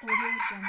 Audio Jungle.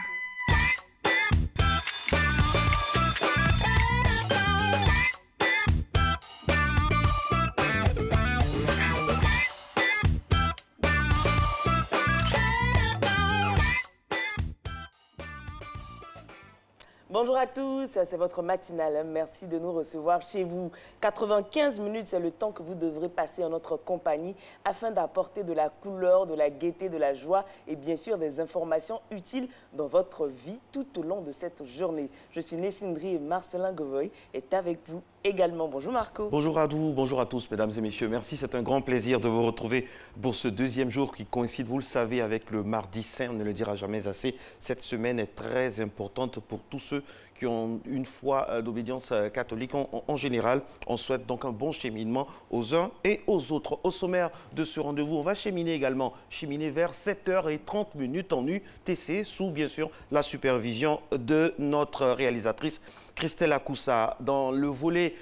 Bonjour à tous, c'est votre matinale. Merci de nous recevoir chez vous. 95 minutes, c'est le temps que vous devrez passer en notre compagnie afin d'apporter de la couleur, de la gaieté, de la joie et bien sûr des informations utiles dans votre vie tout au long de cette journée. Je suis Nessindri et Marcelin Govoy est avec vous également. Bonjour Marco. Bonjour à vous, bonjour à tous mesdames et messieurs. Merci, c'est un grand plaisir de vous retrouver pour ce deuxième jour qui coïncide, vous le savez, avec le mardi saint. On ne le dira jamais assez. Cette semaine est très importante pour tous ceux qui ont une foi d'obédience catholique en général. On souhaite donc un bon cheminement aux uns et aux autres. Au sommaire de ce rendez-vous, on va cheminer vers 7h30 en UTC, sous bien sûr la supervision de notre réalisatrice Christelle Akoussa. Dans le volet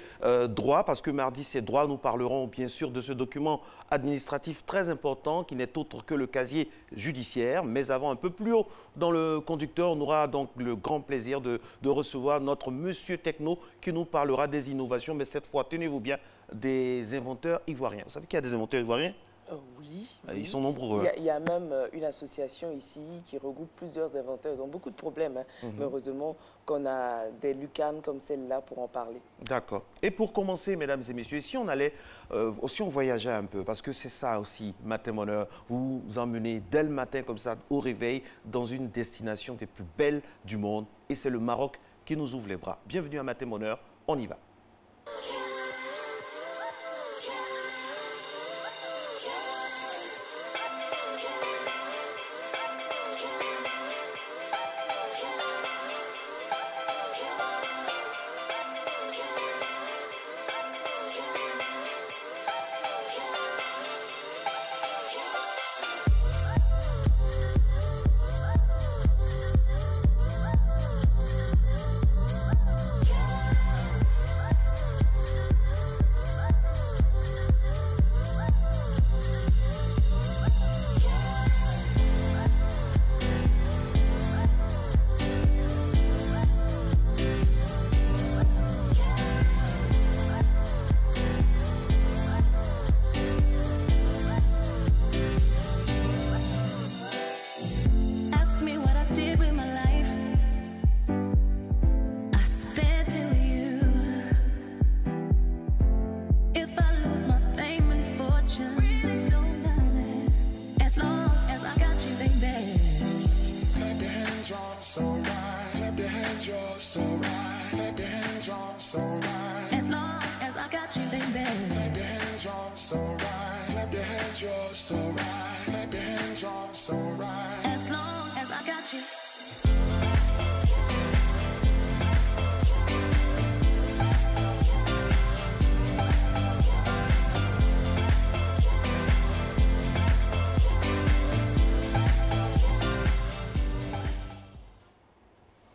droit, parce que mardi c'est droit, nous parlerons bien sûr de ce document administratif très important qui n'est autre que le casier judiciaire. Mais avant, un peu plus haut dans le conducteur, on aura donc le grand plaisir de recevoir notre monsieur Techno qui nous parlera des innovations, mais cette fois, tenez-vous bien, des inventeurs ivoiriens. Vous savez qu'il y a des inventeurs ivoiriens ? Oui. Ils sont nombreux. Il y a même une association ici qui regroupe plusieurs inventeurs. Ils ont beaucoup de problèmes. Mais heureusement qu'on a des lucarnes comme celle-là pour en parler. D'accord. Et pour commencer, mesdames et messieurs, si on allait, si on voyageait un peu, parce que c'est ça aussi, Matin Bonheur, vous emmenez dès le matin comme ça, au réveil, dans une destination des plus belles du monde. Et c'est le Maroc qui nous ouvre les bras. Bienvenue à Matin Bonheur, on y va.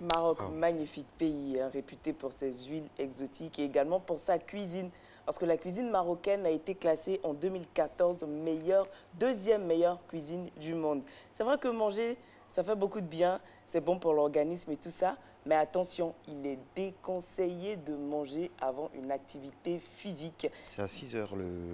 Maroc, magnifique pays, réputé pour ses huiles exotiques et également pour sa cuisine. Parce que la cuisine marocaine a été classée en 2014 deuxième meilleure cuisine du monde. C'est vrai que manger, ça fait beaucoup de bien, c'est bon pour l'organisme et tout ça. Mais attention, il est déconseillé de manger avant une activité physique. C'est à 6 h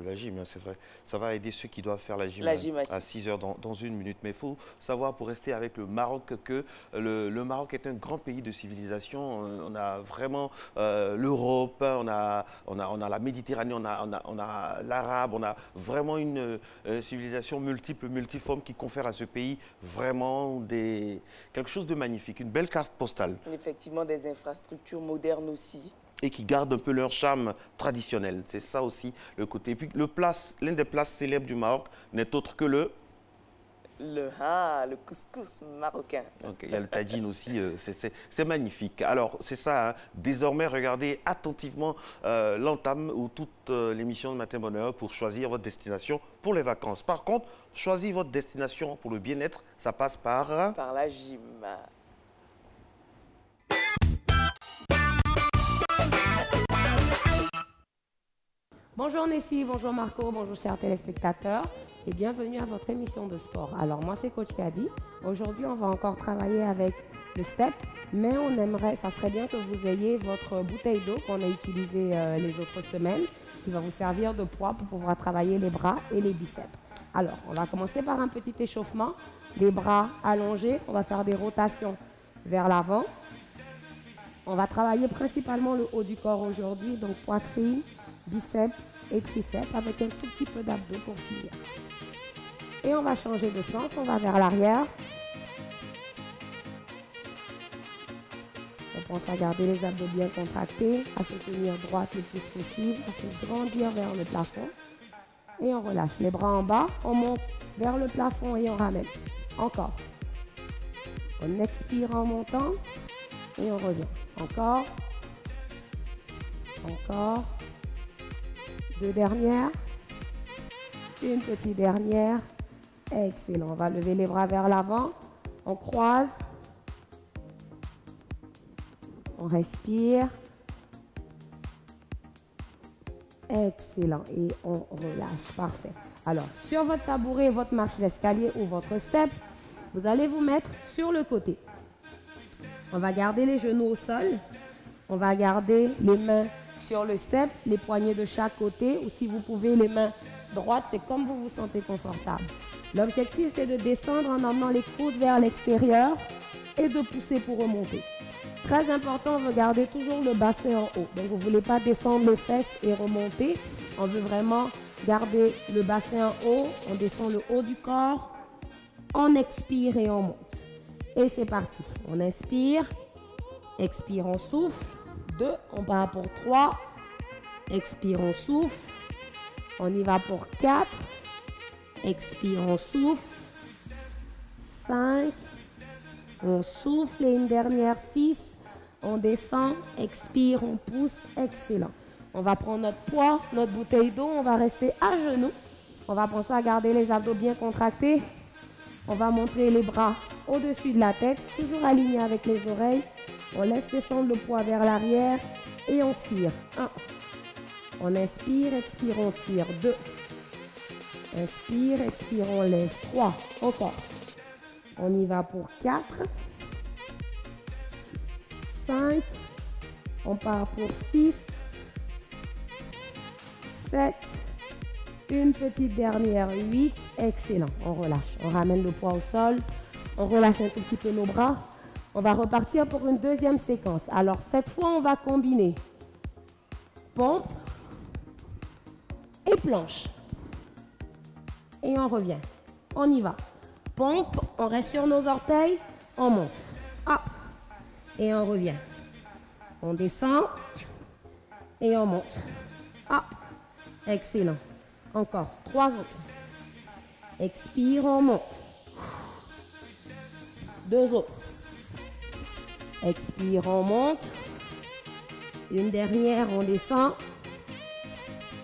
la gym, hein, c'est vrai. Ça va aider ceux qui doivent faire la gym, à 6 h dans une minute. Mais il faut savoir, pour rester avec le Maroc, que le Maroc est un grand pays de civilisation. On a vraiment l'Europe, on a la Méditerranée, on a l'arabe, on a vraiment une civilisation multiforme qui confère à ce pays vraiment quelque chose de magnifique, une belle carte postale. Effectivement, des infrastructures modernes aussi. Et qui gardent un peu leur charme traditionnel. C'est ça aussi le côté. Et puis l'un des plats célèbres du Maroc n'est autre que le couscous marocain. Okay, il y a le tagine aussi, c'est magnifique. Alors, c'est ça, hein. Désormais, regardez attentivement l'entame ou toute l'émission de Matin Bonheur pour choisir votre destination pour les vacances. Par contre, choisir votre destination pour le bien-être, ça passe par... Par la gym. Bonjour Nessie, bonjour Marco, bonjour chers téléspectateurs et bienvenue à votre émission de sport. Alors moi c'est Coach Kadi. Aujourd'hui on va encore travailler avec le step, mais ça serait bien que vous ayez votre bouteille d'eau qu'on a utilisée les autres semaines, qui va vous servir de poids pour pouvoir travailler les bras et les biceps. Alors on va commencer par un petit échauffement, les bras allongés, on va faire des rotations vers l'avant. On va travailler principalement le haut du corps aujourd'hui, donc poitrine, biceps et triceps avec un tout petit peu d'abdos pour finir. Et on va changer de sens, on va vers l'arrière. On pense à garder les abdos bien contractés, à se tenir droite le plus possible, à se grandir vers le plafond. Et on relâche les bras en bas, on monte vers le plafond et on ramène. Encore. On expire en montant et on revient. Encore. Encore. Deux dernières. Une petite dernière. Excellent. On va lever les bras vers l'avant. On croise. On respire. Excellent. Et on relâche. Parfait. Alors, sur votre tabouret, votre marche d'escalier ou votre step, vous allez vous mettre sur le côté. On va garder les genoux au sol. On va garder les mains sur le step, les poignets de chaque côté, ou si vous pouvez, les mains droites, c'est comme vous vous sentez confortable. L'objectif, c'est de descendre en emmenant les coudes vers l'extérieur et de pousser pour remonter. Très important, on veut garder toujours le bassin en haut. Donc, vous ne voulez pas descendre les fesses et remonter. On veut vraiment garder le bassin en haut. On descend le haut du corps. On expire et on monte. Et c'est parti. On inspire. Expire, on souffle. 2, on part pour 3. Expire, on souffle. On y va pour 4. Expire, on souffle. 5. On souffle et une dernière 6. On descend, expire, on pousse. Excellent. On va prendre notre poids, notre bouteille d'eau. On va rester à genoux. On va penser à garder les abdos bien contractés. On va montrer les bras au-dessus de la tête, toujours alignés avec les oreilles. On laisse descendre le poids vers l'arrière et on tire. 1. On inspire, expire, on tire. 2. Inspire, expire, on lève. 3. Encore. On y va pour 4. 5. On part pour 6. 7. Une petite dernière, 8. Excellent. On relâche. On ramène le poids au sol. On relâche un tout petit peu nos bras. On va repartir pour une deuxième séquence. Alors, cette fois, on va combiner pompe et planche. Et on revient. On y va. Pompe, on reste sur nos orteils. On monte. Hop. Et on revient. On descend. Et on monte. Hop. Excellent. Encore. 3 autres. Expire, on monte. 2 autres. Expire, on monte. Une dernière, on descend.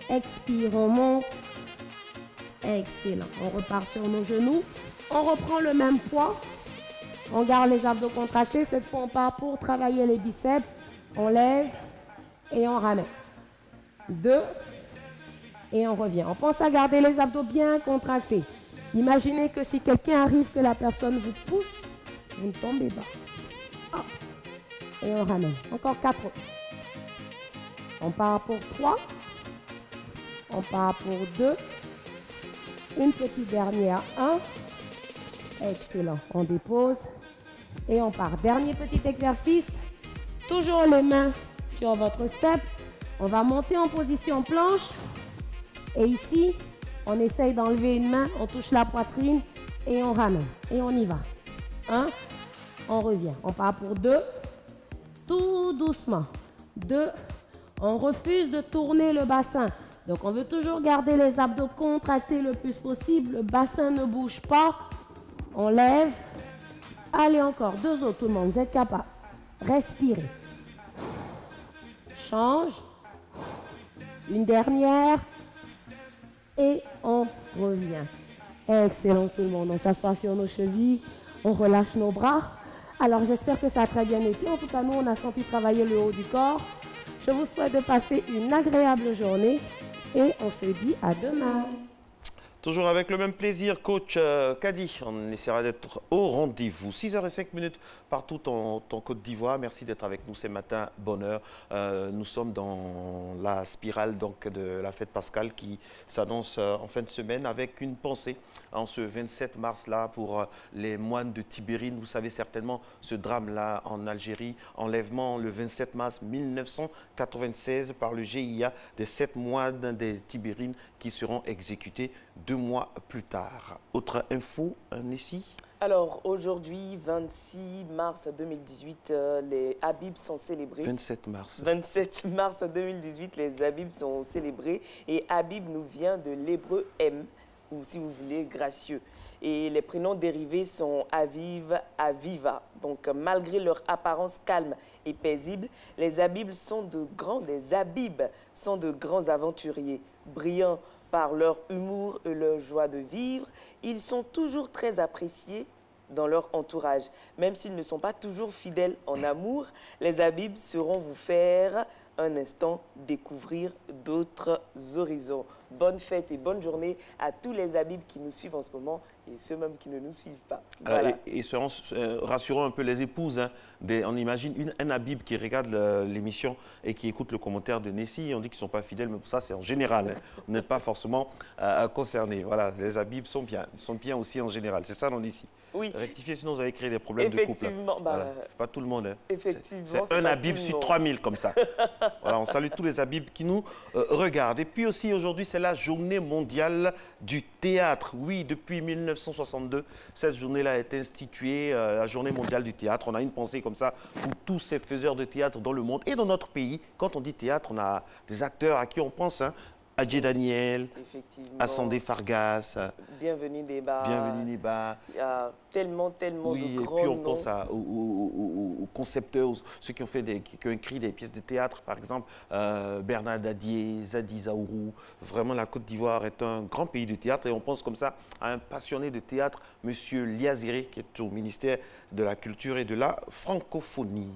Expire, on monte. Excellent. On repart sur nos genoux. On reprend le même poids. On garde les abdos contractés. Cette fois, on part pour travailler les biceps. On lève et on ramène. 2. Et on revient. On pense à garder les abdos bien contractés. Imaginez que si quelqu'un arrive, que la personne vous pousse, vous ne tombez pas. Hop. Et on ramène. Encore 4. On part pour 3. On part pour 2. Une petite dernière. 1. Excellent. On dépose. Et on part. Dernier petit exercice. Toujours les mains sur votre step. On va monter en position planche. Et ici, on essaye d'enlever une main. On touche la poitrine. Et on ramène. Et on y va. 1. On revient. On part pour 2. Tout doucement. 2. On refuse de tourner le bassin. Donc, on veut toujours garder les abdos contractés le plus possible. Le bassin ne bouge pas. On lève. Allez, encore. 2 autres, tout le monde. Vous êtes capable. Respirez. Change. Une dernière. Et on revient. Excellent, tout le monde. On s'assoit sur nos chevilles. On relâche nos bras. Alors, j'espère que ça a très bien été. En tout cas, nous, on a senti travailler le haut du corps. Je vous souhaite de passer une agréable journée et on se dit à demain. Toujours avec le même plaisir, coach Kadi. On essaiera d'être au rendez-vous. 6h05 partout en Côte d'Ivoire. Merci d'être avec nous ce matin. Bonheur. Nous sommes dans la spirale donc, de la fête pascale qui s'annonce en fin de semaine avec une pensée en ce 27 mars-là pour les moines de Tibérine. Vous savez certainement ce drame-là en Algérie. Enlèvement le 27 mars 1996 par le GIA des 7 moines des Tibérines qui seront exécutés 2 mois plus tard. Autre info, ici. Alors, aujourd'hui, 26 mars 2018, les Habibs sont célébrés. 27 mars. 27 mars 2018, les Habibs sont célébrés. Et Habib nous vient de l'hébreu M, ou si vous voulez, gracieux. Et les prénoms dérivés sont Aviv, Aviva. Donc, malgré leur apparence calme et paisible, les Habibs sont des Habibs sont de grands aventuriers, brillants par leur humour et leur joie de vivre. Ils sont toujours très appréciés dans leur entourage. Même s'ils ne sont pas toujours fidèles en amour, les Habibs sauront vous faire un instant découvrir d'autres horizons. Bonne fête et bonne journée à tous les Habibs qui nous suivent en ce moment et ceux même qui ne nous suivent pas. Voilà. Et rassurons un peu les épouses. Hein. On imagine un Habib qui regarde l'émission et qui écoute le commentaire de Nessie. On dit qu'ils ne sont pas fidèles, mais ça, c'est en général. Hein. Vous n'êtes pas forcément concernés. Voilà, les Habibs sont bien. Ils sont bien aussi en général. C'est ça, non, Nessie? Oui. Rectifiez, sinon vous allez créer des problèmes de couple. Effectivement. Voilà. Pas tout le monde. Hein. Effectivement. C'est un Habib sur 3000 comme ça. Voilà, on salue tous les Habibs qui nous regardent. Et puis aussi, aujourd'hui, c'est la journée mondiale du théâtre. Oui, depuis 1962, cette journée-là est instituée, la journée mondiale du théâtre. On a une pensée comme ça pour tous ces faiseurs de théâtre dans le monde et dans notre pays. Quand on dit théâtre, on a des acteurs à qui on pense, hein. Adjé Daniel, Assandé Fargas. Bienvenue Débat. Bienvenue Débat. Il y a tellement de grands noms. Et puis on pense aux concepteurs, ceux qui ont écrit des pièces de théâtre, par exemple, Bernard Dadier, Zadi Zaourou. Vraiment, la Côte d'Ivoire est un grand pays de théâtre et on pense comme ça à un passionné de théâtre, M. Liazéré, qui est au ministère de la Culture et de la Francophonie.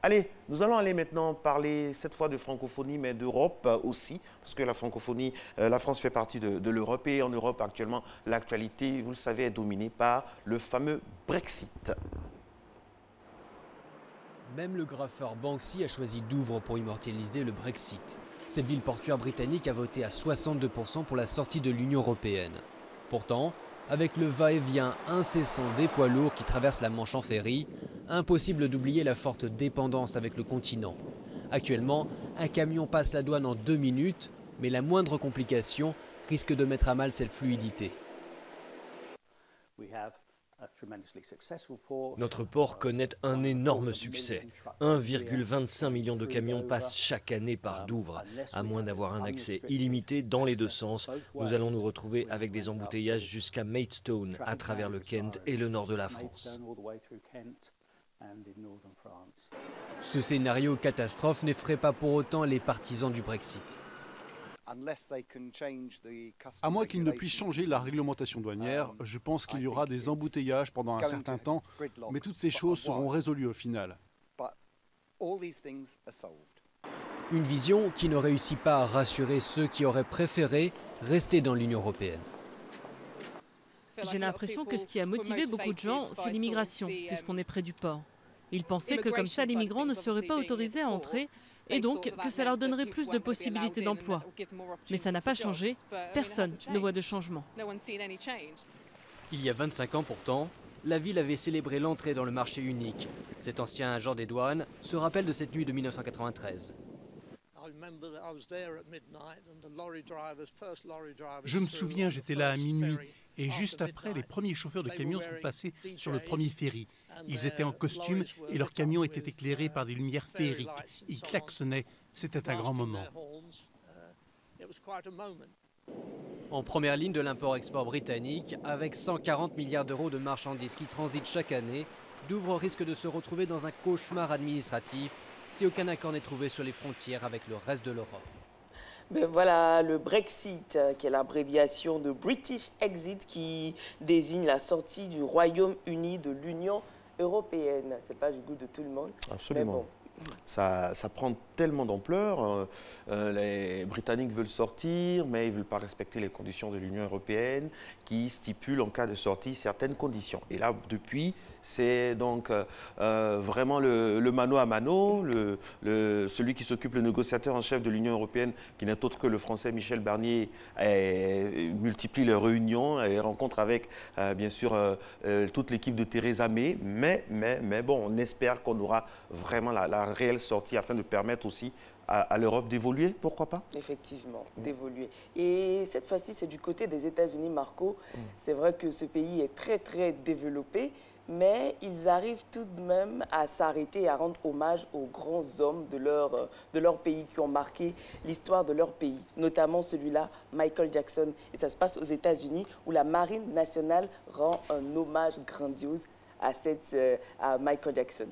Allez, nous allons aller maintenant parler cette fois de francophonie, mais d'Europe aussi, parce que la francophonie, la France fait partie de l'Europe et en Europe actuellement, l'actualité, vous le savez, est dominée par le fameux Brexit. Même le graffeur Banksy a choisi Douvres pour immortaliser le Brexit. Cette ville portuaire britannique a voté à 62% pour la sortie de l'Union européenne. Pourtant, avec le va-et-vient incessant des poids lourds qui traversent la Manche en ferry, impossible d'oublier la forte dépendance avec le continent. Actuellement, un camion passe la douane en 2 minutes, mais la moindre complication risque de mettre à mal cette fluidité. Notre port connaît un énorme succès. 1,25 million de camions passent chaque année par Douvres. À moins d'avoir un accès illimité dans les deux sens, nous allons nous retrouver avec des embouteillages jusqu'à Maidstone, à travers le Kent et le nord de la France. Ce scénario catastrophe n'effraie pas pour autant les partisans du Brexit. À moins qu'ils ne puissent changer la réglementation douanière, je pense qu'il y aura des embouteillages pendant un certain temps, mais toutes ces choses seront résolues au final. Une vision qui ne réussit pas à rassurer ceux qui auraient préféré rester dans l'Union européenne. J'ai l'impression que ce qui a motivé beaucoup de gens, c'est l'immigration, puisqu'on est près du port. Ils pensaient que comme ça, les migrants ne seraient pas autorisés à entrer et donc que ça leur donnerait plus de possibilités d'emploi. Mais ça n'a pas changé, personne ne voit de changement. Il y a 25 ans pourtant, la ville avait célébré l'entrée dans le marché unique. Cet ancien agent des douanes se rappelle de cette nuit de 1993. Je me souviens, j'étais là à minuit et juste après, les premiers chauffeurs de camions sont passés sur le premier ferry. Ils étaient en costume et leurs camions étaient éclairés par des lumières féeriques. Ils klaxonnaient. C'était un grand moment. En première ligne de l'import-export britannique, avec 140 milliards d'euros de marchandises qui transitent chaque année, Douvres risque de se retrouver dans un cauchemar administratif si aucun accord n'est trouvé sur les frontières avec le reste de l'Europe. Ben voilà, le Brexit, qui est l'abréviation de British Exit, qui désigne la sortie du Royaume-Uni de l'Union européenne. C'est pas du goût de tout le monde. Absolument. Mais bon, ça prend tellement d'ampleur. Les Britanniques veulent sortir, mais ils ne veulent pas respecter les conditions de l'Union européenne qui stipulent en cas de sortie certaines conditions. Et là, depuis, c'est donc vraiment le mano à mano, celui qui s'occupe, le négociateur en chef de l'Union européenne, qui n'est autre que le Français Michel Barnier, multiplie les réunions et rencontre avec, bien sûr, toute l'équipe de Theresa May. Mais bon, on espère qu'on aura vraiment la réelle sortie afin de permettre aussi à l'Europe d'évoluer, pourquoi pas? Effectivement, d'évoluer. Et cette fois-ci, c'est du côté des États-Unis, Marco. C'est vrai que ce pays est très, très développé, mais ils arrivent tout de même à s'arrêter et à rendre hommage aux grands hommes de leur pays qui ont marqué l'histoire de leur pays, notamment celui-là, Michael Jackson. Et ça se passe aux États-Unis, où la Marine nationale rend un hommage grandiose à Michael Jackson.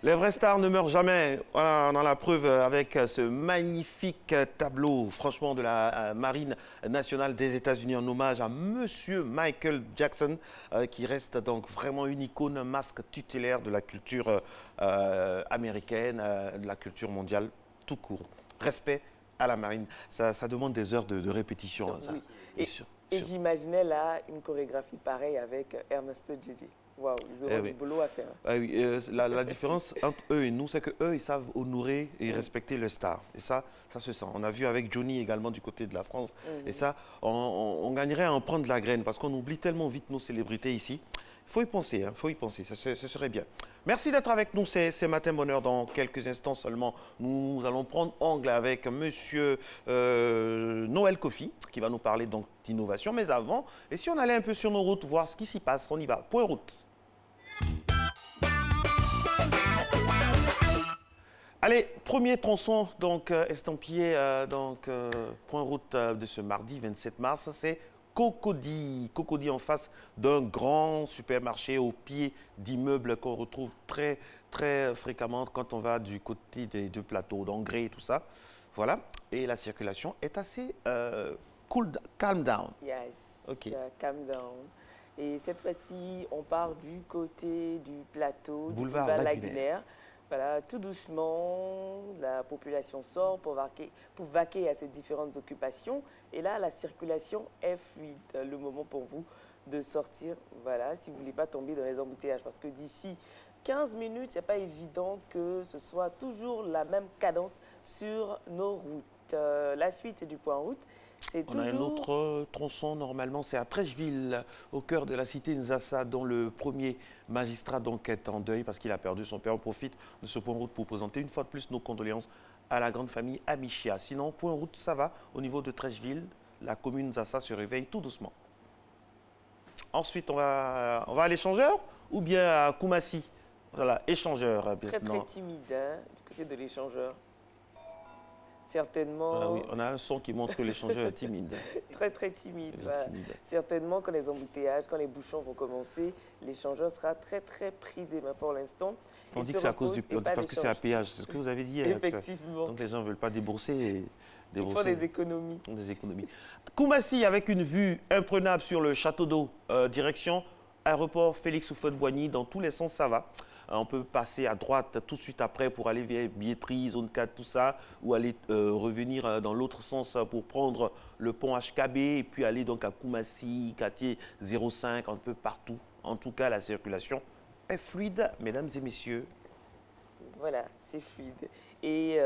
Les vraies stars ne meurent jamais. Voilà, on a la preuve avec ce magnifique tableau, franchement, de la Marine nationale des États-Unis en hommage à Monsieur Michael Jackson, qui reste donc vraiment une icône, un masque tutélaire de la culture américaine, de la culture mondiale tout court. Respect à la Marine. Ça demande des heures de répétition. Oui. Ça. Et j'imaginais là une chorégraphie pareille avec Ernesto Gigi. Waouh, ils auront du boulot à faire. Oui, la différence entre eux et nous, c'est qu'eux, ils savent honorer et respecter les stars. Et ça se sent. On a vu avec Johnny également du côté de la France. Et ça, on gagnerait à en prendre la graine parce qu'on oublie tellement vite nos célébrités ici. Il faut y penser, hein, faut y penser, ce serait bien. Merci d'être avec nous, c'est Matin Bonheur. Dans quelques instants seulement, nous allons prendre angle avec Monsieur Noël Kofi, qui va nous parler donc d'innovation. Mais avant, et si on allait un peu sur nos routes, voir ce qui s'y passe, on y va. Point route. Allez, premier tronçon donc estampillé point route de ce mardi 27 mars, c'est Cocody. Cocody en face d'un grand supermarché au pied d'immeubles qu'on retrouve très fréquemment quand on va du côté des deux plateaux d'Angré et tout ça. Voilà, et la circulation est assez calm down. Yes, okay. Calm down. Et cette fois-ci, on part du côté du plateau, boulevard du boulevard Lagunaire. Voilà, tout doucement, la population sort pour vaquer à ces différentes occupations. Et là, la circulation est fluide. Le moment pour vous de sortir, voilà, si vous ne voulez pas tomber dans les embouteillages. Parce que d'ici 15 minutes, ce n'est pas évident que ce soit toujours la même cadence sur nos routes. La suite du point route, On a un autre tronçon, normalement, c'est à Trècheville, au cœur de la cité Nzassa, dont le premier magistrat donc est en deuil parce qu'il a perdu son père. On profite de ce point route pour présenter une fois de plus nos condoléances à la grande famille Amichia. Sinon, point route, ça va. Au niveau de Trècheville, la commune Nzassa se réveille tout doucement. Ensuite, on va à l'échangeur ou bien à Koumassi? Voilà, échangeur. Très, très timide, hein, du côté de l'échangeur. Certainement. Ah oui, on a un son qui montre que l'échangeur est timide. Très, très timide. Voilà. Certainement, quand les embouteillages, quand les bouchons vont commencer, l'échangeur sera très, très prisé. Mais pour l'instant, on dit que c'est à cause du parce que c'est à péage. C'est ce que vous avez dit. Effectivement. Donc les gens ne veulent pas débourser. Ils font des économies. Des économies. Koumassi, avec une vue imprenable sur le château d'eau, direction aéroport Félix Houphouët-Boigny, dans tous les sens, ça va. On peut passer à droite tout de suite après pour aller vers billetterie, zone 4, tout ça, ou aller revenir dans l'autre sens pour prendre le pont HKB et puis aller donc à Koumassi, quartier 05, un peu partout. En tout cas, la circulation est fluide, mesdames et messieurs. Voilà, c'est fluide. Et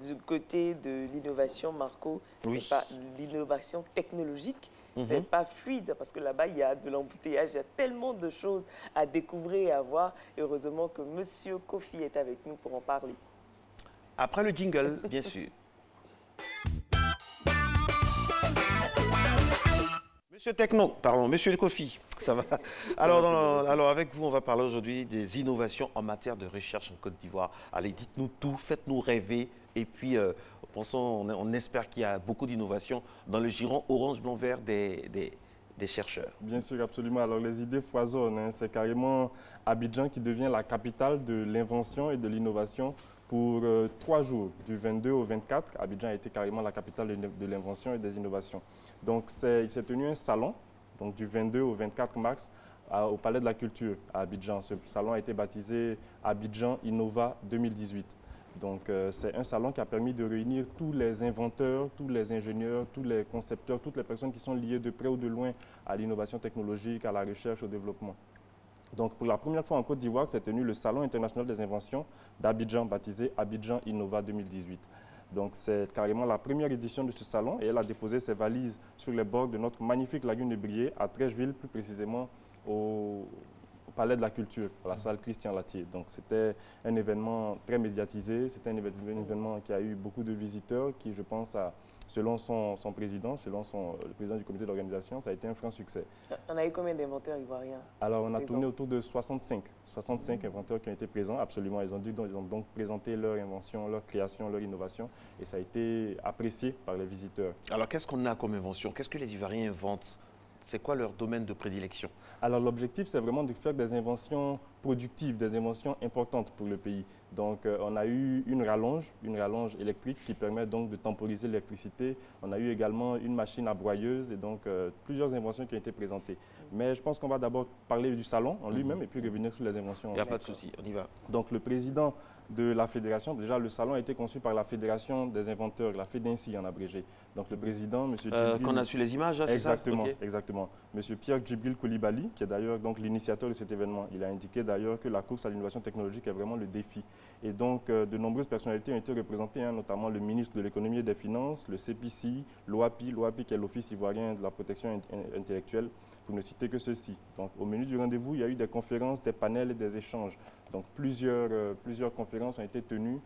du côté de l'innovation, Marco, oui. c'est pas l'innovation technologique, c'est pas fluide parce que là-bas, il y a de l'embouteillage, il y a tellement de choses à découvrir et à voir. Heureusement que Monsieur Kofi est avec nous pour en parler. Après le jingle, bien sûr. Monsieur Techno, pardon, Monsieur Kofi, ça va. Alors, avec vous, on va parler aujourd'hui des innovations en matière de recherche en Côte d'Ivoire. Allez, dites-nous tout, faites-nous rêver. Et puis, on espère qu'il y a beaucoup d'innovations dans le giron orange, blanc, vert des chercheurs. Bien sûr, absolument. Alors, les idées foisonnent. Hein. C'est carrément Abidjan qui devient la capitale de l'invention et de l'innovation pour 3 jours, du 22 au 24. Abidjan a été carrément la capitale de l'invention et des innovations. Donc, il s'est tenu un salon, donc du 22 au 24 mars, au Palais de la Culture à Abidjan. Ce salon a été baptisé Abidjan Innova 2018. Donc, c'est un salon qui a permis de réunir tous les inventeurs, tous les ingénieurs, tous les concepteurs, toutes les personnes qui sont liées de près ou de loin à l'innovation technologique, à la recherche, au développement. Donc, pour la première fois en Côte d'Ivoire, s'est tenu le Salon international des inventions d'Abidjan, baptisé Abidjan Innova 2018. Donc, c'est carrément la première édition de ce salon et elle a déposé ses valises sur les bords de notre magnifique lagune de Briey, à Trècheville, plus précisément au Palais de la Culture, à la salle Christian Latier. Donc, c'était un événement très médiatisé, c'était un événement qui a eu beaucoup de visiteurs qui, je pense, selon son président, selon le président du comité d'organisation, ça a été un franc succès. On a eu combien d'inventeurs ivoiriens? Alors, on a tourné autour de 65 inventeurs qui ont été présents, absolument. Ils ont donc présenté leur invention, leur création, leur innovation, et ça a été apprécié par les visiteurs. Alors, qu'est-ce qu'on a comme invention? Qu'est-ce que les Ivoiriens inventent? C'est quoi leur domaine de prédilection? Alors, l'objectif, c'est vraiment de faire des inventions productives, des inventions importantes pour le pays. Donc, on a eu une rallonge électrique qui permet donc de temporiser l'électricité. On a eu également une machine à broyeuse et donc plusieurs inventions qui ont été présentées. Mais je pense qu'on va d'abord parler du salon en lui-même et puis revenir sur les inventions. Il n'y a pas de souci, on y va. Donc, le président de la fédération, déjà le salon a été conçu par la Fédération des inventeurs, la FEDINCI en abrégé. Donc, le président, M. Djibril... Qu'on a su les images, c'est ça? Exactement, exactement. M. Pierre Djibril Koulibaly, qui est d'ailleurs l'initiateur de cet événement, il a indiqué d'ailleurs que la course à l'innovation technologique est vraiment le défi. Et donc, de nombreuses personnalités ont été représentées, hein, notamment le ministre de l'économie et des finances, le CPCI, l'OAPI qui est l'Office ivoirien de la protection intellectuelle, pour ne citer que ceci. Donc, au menu du rendez-vous, il y a eu des conférences, des panels et des échanges. Donc, plusieurs conférences ont été tenues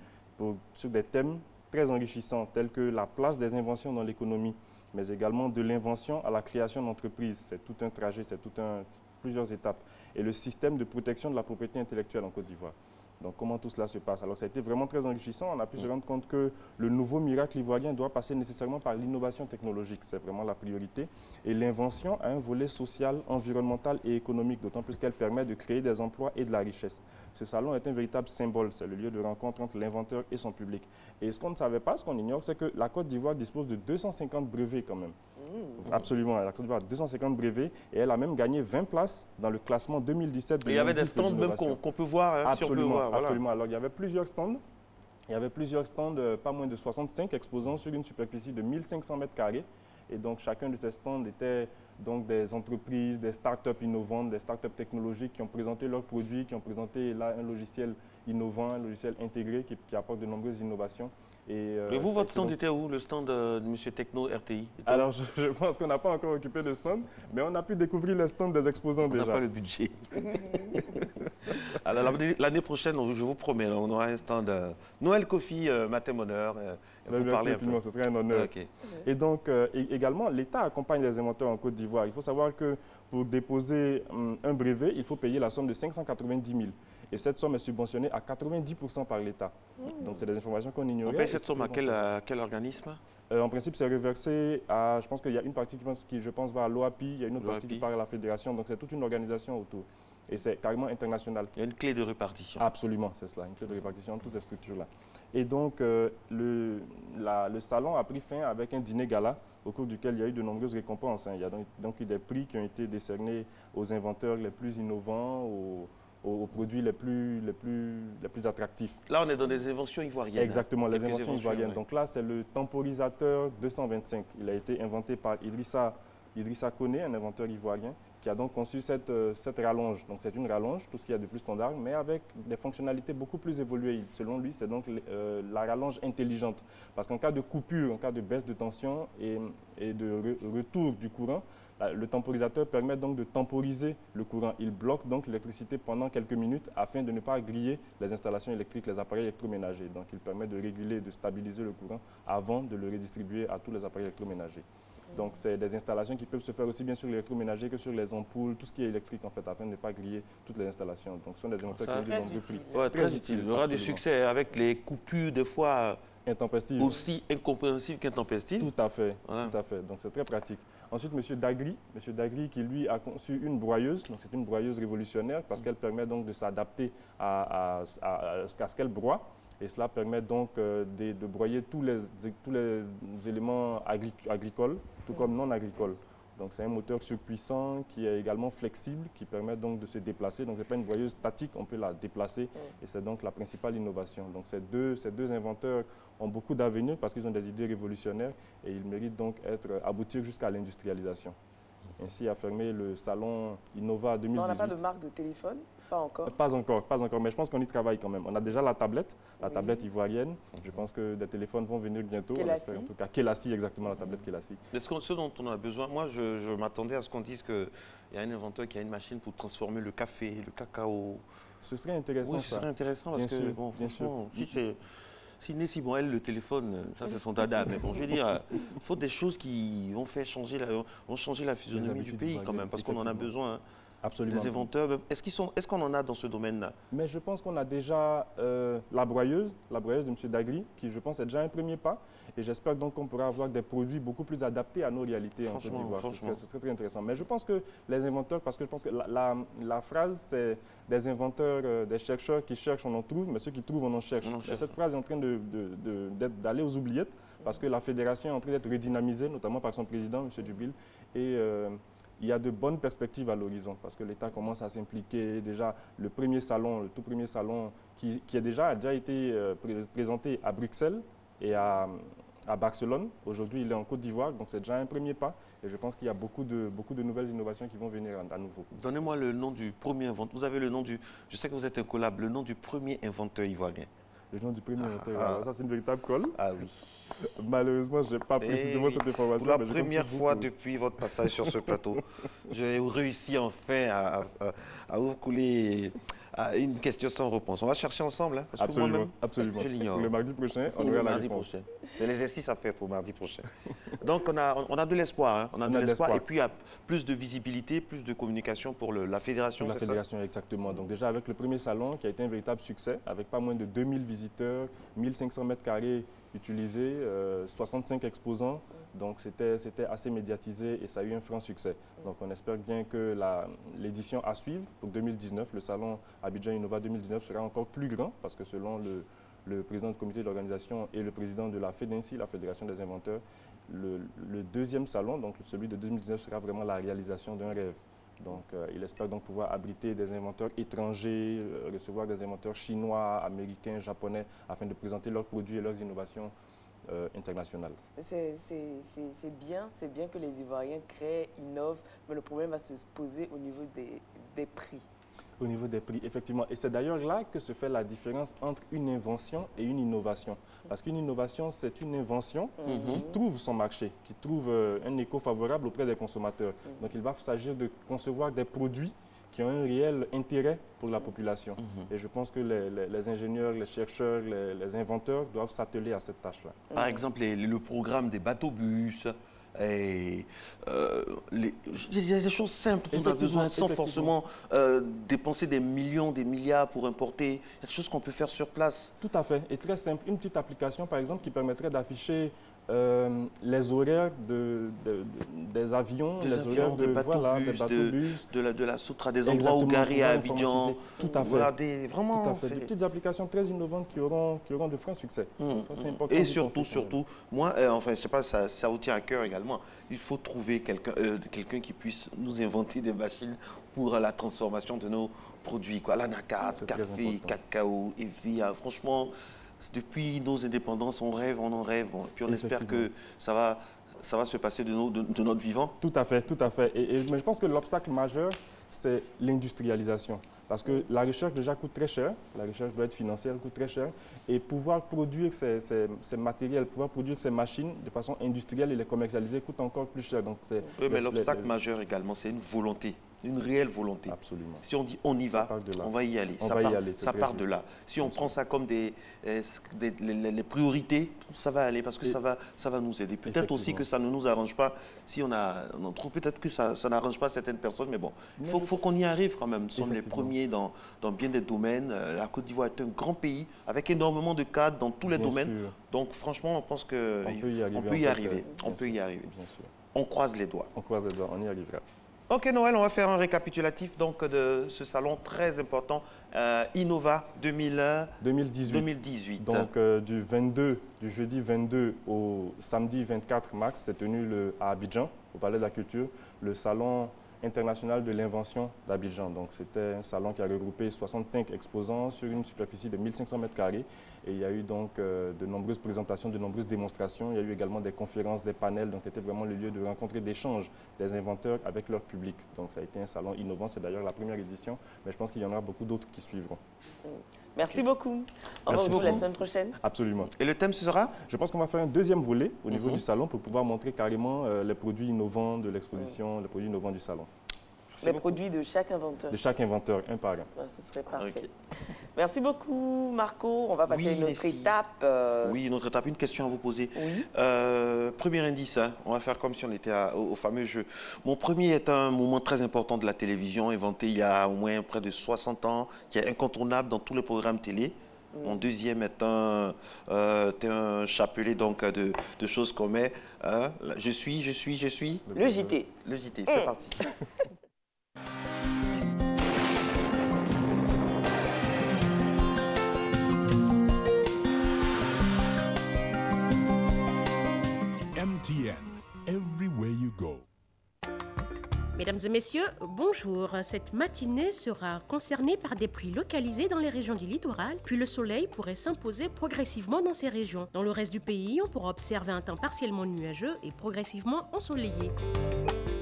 sur des thèmes très enrichissants, tels que la place des inventions dans l'économie, mais également de l'invention à la création d'entreprises. C'est tout un trajet, c'est plusieurs étapes. Et le système de protection de la propriété intellectuelle en Côte d'Ivoire. Donc, comment tout cela se passe? Alors, ça a été vraiment très enrichissant. On a pu se rendre compte que le nouveau miracle ivoirien doit passer nécessairement par l'innovation technologique. C'est vraiment la priorité. Et l'invention a un volet social, environnemental et économique, d'autant plus qu'elle permet de créer des emplois et de la richesse. Ce salon est un véritable symbole. C'est le lieu de rencontre entre l'inventeur et son public. Et ce qu'on ne savait pas, ce qu'on ignore, c'est que la Côte d'Ivoire dispose de 250 brevets quand même. Absolument, la Côte d'Ivoire a 250 brevets et elle a même gagné 20 places dans le classement 2017 de l'indice de l'innovation. Il y avait des stands même qu'on peut voir. Absolument, absolument. Alors, il y avait plusieurs stands. Pas moins de 65 exposants sur une superficie de 1500 mètres carrés. Et donc, chacun de ces stands était donc des entreprises, des startups innovantes, des startups technologiques qui ont présenté leurs produits, qui ont présenté là un logiciel innovant, un logiciel intégré qui apporte de nombreuses innovations. Et vous, votre stand était où? Le stand de M. Techno RTI? Alors, je pense qu'on n'a pas encore occupé le stand, mais on a pu découvrir le stand des exposants déjà. On n'a pas le budget. Alors, l'année prochaine, je vous promets, on aura un stand Noël Kofi, Matin Bonheur. Merci infiniment, ce serait un honneur. Okay. Et donc, également, l'État accompagne les inventeurs en Côte d'Ivoire. Il faut savoir que pour déposer un brevet, il faut payer la somme de 590 000. Et cette somme est subventionnée à 90% par l'État. Donc, c'est des informations qu'on ignorait. On paye cette somme à quel organisme? En principe, c'est reversé à, je pense qu'il y a une partie qui, je pense, va à l'OAPI, il y a une autre partie qui part à la fédération. Donc, c'est toute une organisation autour. Et c'est carrément international. Il y a une clé de répartition. Absolument, c'est cela, une clé de répartition de toutes ces structures-là. Et donc, le salon a pris fin avec un dîner gala au cours duquel il y a eu de nombreuses récompenses. Il y a donc eu des prix qui ont été décernés aux inventeurs les plus innovants, aux produits les plus attractifs. Là, on est dans des inventions ivoiriennes. Exactement, les inventions ivoiriennes. Oui. Donc là, c'est le temporisateur 225. Il a été inventé par Idrissa Koné, un inventeur ivoirien, qui a donc conçu cette rallonge. Donc c'est une rallonge, tout ce qu'il y a de plus standard, mais avec des fonctionnalités beaucoup plus évoluées. Selon lui, c'est donc la rallonge intelligente. Parce qu'en cas de coupure, en cas de baisse de tension et de retour du courant, le temporisateur permet donc de temporiser le courant. Il bloque donc l'électricité pendant quelques minutes afin de ne pas griller les installations électriques, les appareils électroménagers. Donc il permet de réguler, de stabiliser le courant avant de le redistribuer à tous les appareils électroménagers. Donc, c'est des installations qui peuvent se faire aussi bien sur l'électroménager que sur les ampoules, tout ce qui est électrique en fait, afin de ne pas griller toutes les installations. Donc, ce sont des inventeurs qui ont de nombreux prix. Ouais, très utile. Il y aura du succès avec les coupures des fois intempestives. Aussi incompréhensibles qu'intempestives. Tout à fait, voilà. Tout à fait. Donc, c'est très pratique. Ensuite, M. Dagri qui lui a conçu une broyeuse. Donc, c'est une broyeuse révolutionnaire parce qu'elle permet donc de s'adapter à ce qu'elle broie. Et cela permet donc de broyer tous les éléments agricoles, tout comme non agricoles. Donc c'est un moteur surpuissant qui est également flexible, qui permet donc de se déplacer. Donc ce n'est pas une broyeuse statique, on peut la déplacer. Et c'est donc la principale innovation. Donc ces deux inventeurs ont beaucoup d'avenir parce qu'ils ont des idées révolutionnaires et ils méritent donc aboutir jusqu'à l'industrialisation. Ainsi a fermé le salon Innova 2018. On n'a pas de marque de téléphone? Pas encore? Pas encore, mais je pense qu'on y travaille quand même. On a déjà la tablette ivoirienne. Je pense que des téléphones vont venir bientôt. On espère en tout cas. Kelassi, exactement, la tablette Kelassi. Ce dont on a besoin, moi je m'attendais à ce qu'on dise qu'il y a un inventeur qui a une machine pour transformer le café, le cacao. Ce serait intéressant. Oui, ce serait intéressant parce que, bon, bien sûr. S'il n'est si bon, elle, le téléphone, ça c'est son dada. Mais bon, je veux dire, il faut des choses qui vont changer la physionomie du pays quand même, parce qu'on en a besoin. Absolument. Des inventeurs. Est-ce qu'on en a dans ce domaine-là? Mais je pense qu'on a déjà la broyeuse de M. Dagri, qui je pense est déjà un premier pas. Et j'espère donc qu'on pourra avoir des produits beaucoup plus adaptés à nos réalités en Côte d'Ivoire. Ce serait très intéressant. Mais je pense que les inventeurs, parce que je pense que la phrase, c'est des inventeurs, des chercheurs qui cherchent, on en trouve, mais ceux qui trouvent, on en cherche. Et cette phrase est en train d'aller aux oubliettes, parce que la fédération est en train d'être redynamisée, notamment par son président, M. Djibril. Et il y a de bonnes perspectives à l'horizon parce que l'État commence à s'impliquer. Déjà, le tout premier salon qui a déjà été présenté à Bruxelles et à Barcelone. Aujourd'hui, il est en Côte d'Ivoire, donc c'est déjà un premier pas. Et je pense qu'il y a beaucoup de nouvelles innovations qui vont venir à nouveau. Donnez-moi le nom du premier inventeur. Vous avez le nom du... Je sais que vous êtes un collab. Le nom du premier inventeur ivoirien. Le nom du premier inventeur. Ça, c'est une véritable colle. Ah oui. Malheureusement, je n'ai pas précisément cette information. Pour la première fois depuis votre passage sur ce plateau, j'ai réussi enfin à vous couler une question sans réponse. On va chercher ensemble. Hein, parce absolument. Que absolument. Je l'ignore. Le mardi prochain, on aura la réponse. C'est l'exercice à faire pour mardi prochain. Donc, on a de l'espoir. Hein. On a de l'espoir. Et puis, il y a plus de visibilité, plus de communication pour la fédération. Pour la fédération, exactement. Donc, déjà, avec le premier salon qui a été un véritable succès, avec pas moins de 2000 visiteurs, 1500 mètres carrés utilisés, 65 exposants. Donc, c'était assez médiatisé et ça a eu un franc succès. Donc, on espère bien que l'édition à suivre pour 2019, le salon Abidjan Innova 2019 sera encore plus grand parce que selon le président du comité d'organisation et le président de la FEDINCI, la Fédération des inventeurs, le deuxième salon, donc celui de 2019, sera vraiment la réalisation d'un rêve. Donc, il espère donc pouvoir abriter des inventeurs étrangers, recevoir des inventeurs chinois, américains, japonais, afin de présenter leurs produits et leurs innovations internationales. C'est bien que les Ivoiriens créent, innovent, mais le problème va se poser au niveau des prix. Au niveau des prix, effectivement. Et c'est d'ailleurs là que se fait la différence entre une invention et une innovation. Parce qu'une innovation, c'est une invention qui trouve son marché, qui trouve un écho favorable auprès des consommateurs. Donc il va s'agir de concevoir des produits qui ont un réel intérêt pour la population. Et je pense que les ingénieurs, les chercheurs, les inventeurs doivent s'atteler à cette tâche-là. Par exemple, le programme des bateaux-bus, il y a des choses simples qu'on a besoin sans forcément dépenser des millions, des milliards pour importer. Il y a des choses qu'on peut faire sur place. Tout à fait. Et très simple. Une petite application, par exemple, qui permettrait d'afficher les horaires des avions, des horaires des bateaux-bus, de la Soutra, des endroits où garer à Abidjan. Tout à fait. Voilà, vraiment, tout à fait. Des petites applications très innovantes qui auront de francs succès. Ça, c'est important. Et surtout, moi, enfin, je ne sais pas, ça vous tient à cœur également. Il faut trouver quelqu'un qui puisse nous inventer des machines pour la transformation de nos produits. Quoi. L'anacarde, café, cacao, Evia, franchement... Depuis nos indépendances, on rêve, on en rêve. Puis on espère que ça va se passer de notre vivant. Tout à fait, tout à fait. Mais je pense que l'obstacle majeur, c'est l'industrialisation. Parce que la recherche déjà coûte très cher, la recherche doit être financière, elle coûte très cher. Et pouvoir produire ces matériels, pouvoir produire ces machines de façon industrielle et les commercialiser coûte encore plus cher. Donc oui, mais l'obstacle majeur également, c'est une volonté. Une réelle volonté. Absolument. Si on dit on y va, on va y aller. Ça part de là. Si on prend ça comme les priorités, ça va aller parce que ça va nous aider. Peut-être aussi que ça ne nous arrange pas. Si on trouve peut-être que ça n'arrange pas certaines personnes, mais bon, il faut qu'on y arrive quand même. Nous sommes les premiers dans bien des domaines. La Côte d'Ivoire est un grand pays avec énormément de cadres dans tous les domaines. Sûr. Donc franchement, on pense qu'on peut y arriver. On peut y arriver. Bien sûr. On croise les doigts. On croise les doigts, on y arrivera. Ok Noël, on va faire un récapitulatif donc, de ce salon très important, Innova 2018. Donc du jeudi 22 au samedi 24 mars, s'est tenu à Abidjan, au Palais de la Culture, le salon international de l'invention d'Abidjan. Donc c'était un salon qui a regroupé 65 exposants sur une superficie de 1500 m². Et il y a eu donc de nombreuses présentations, de nombreuses démonstrations. Il y a eu également des conférences, des panels. Donc c'était vraiment le lieu de rencontre et d'échange des inventeurs avec leur public. Donc ça a été un salon innovant. C'est d'ailleurs la première édition, mais je pense qu'il y en aura beaucoup d'autres qui suivront. Merci beaucoup. On se retrouve la semaine prochaine. Absolument. Et le thème, ce sera? Je pense qu'on va faire un deuxième volet au niveau du salon pour pouvoir montrer carrément les produits innovants de l'exposition, les produits innovants du salon. Les produits de chaque inventeur. De chaque inventeur, un par un. Ce serait parfait. Okay. Merci beaucoup, Marco. On va passer à une autre étape. Oui, une autre étape. Une question à vous poser. Oui. Premier indice, hein. On va faire comme si on était au fameux jeu. Mon premier est un moment très important de la télévision, inventé il y a au moins près de 60 ans, qui est incontournable dans tous les programmes télé. Mon deuxième est un chapelet donc, de choses qu'on met. Je suis. Le JT. Le JT, c'est parti. MTN, everywhere you go. Mesdames et messieurs, bonjour. Cette matinée sera concernée par des pluies localisées dans les régions du littoral, puis le soleil pourrait s'imposer progressivement dans ces régions. Dans le reste du pays, on pourra observer un temps partiellement nuageux et progressivement ensoleillé.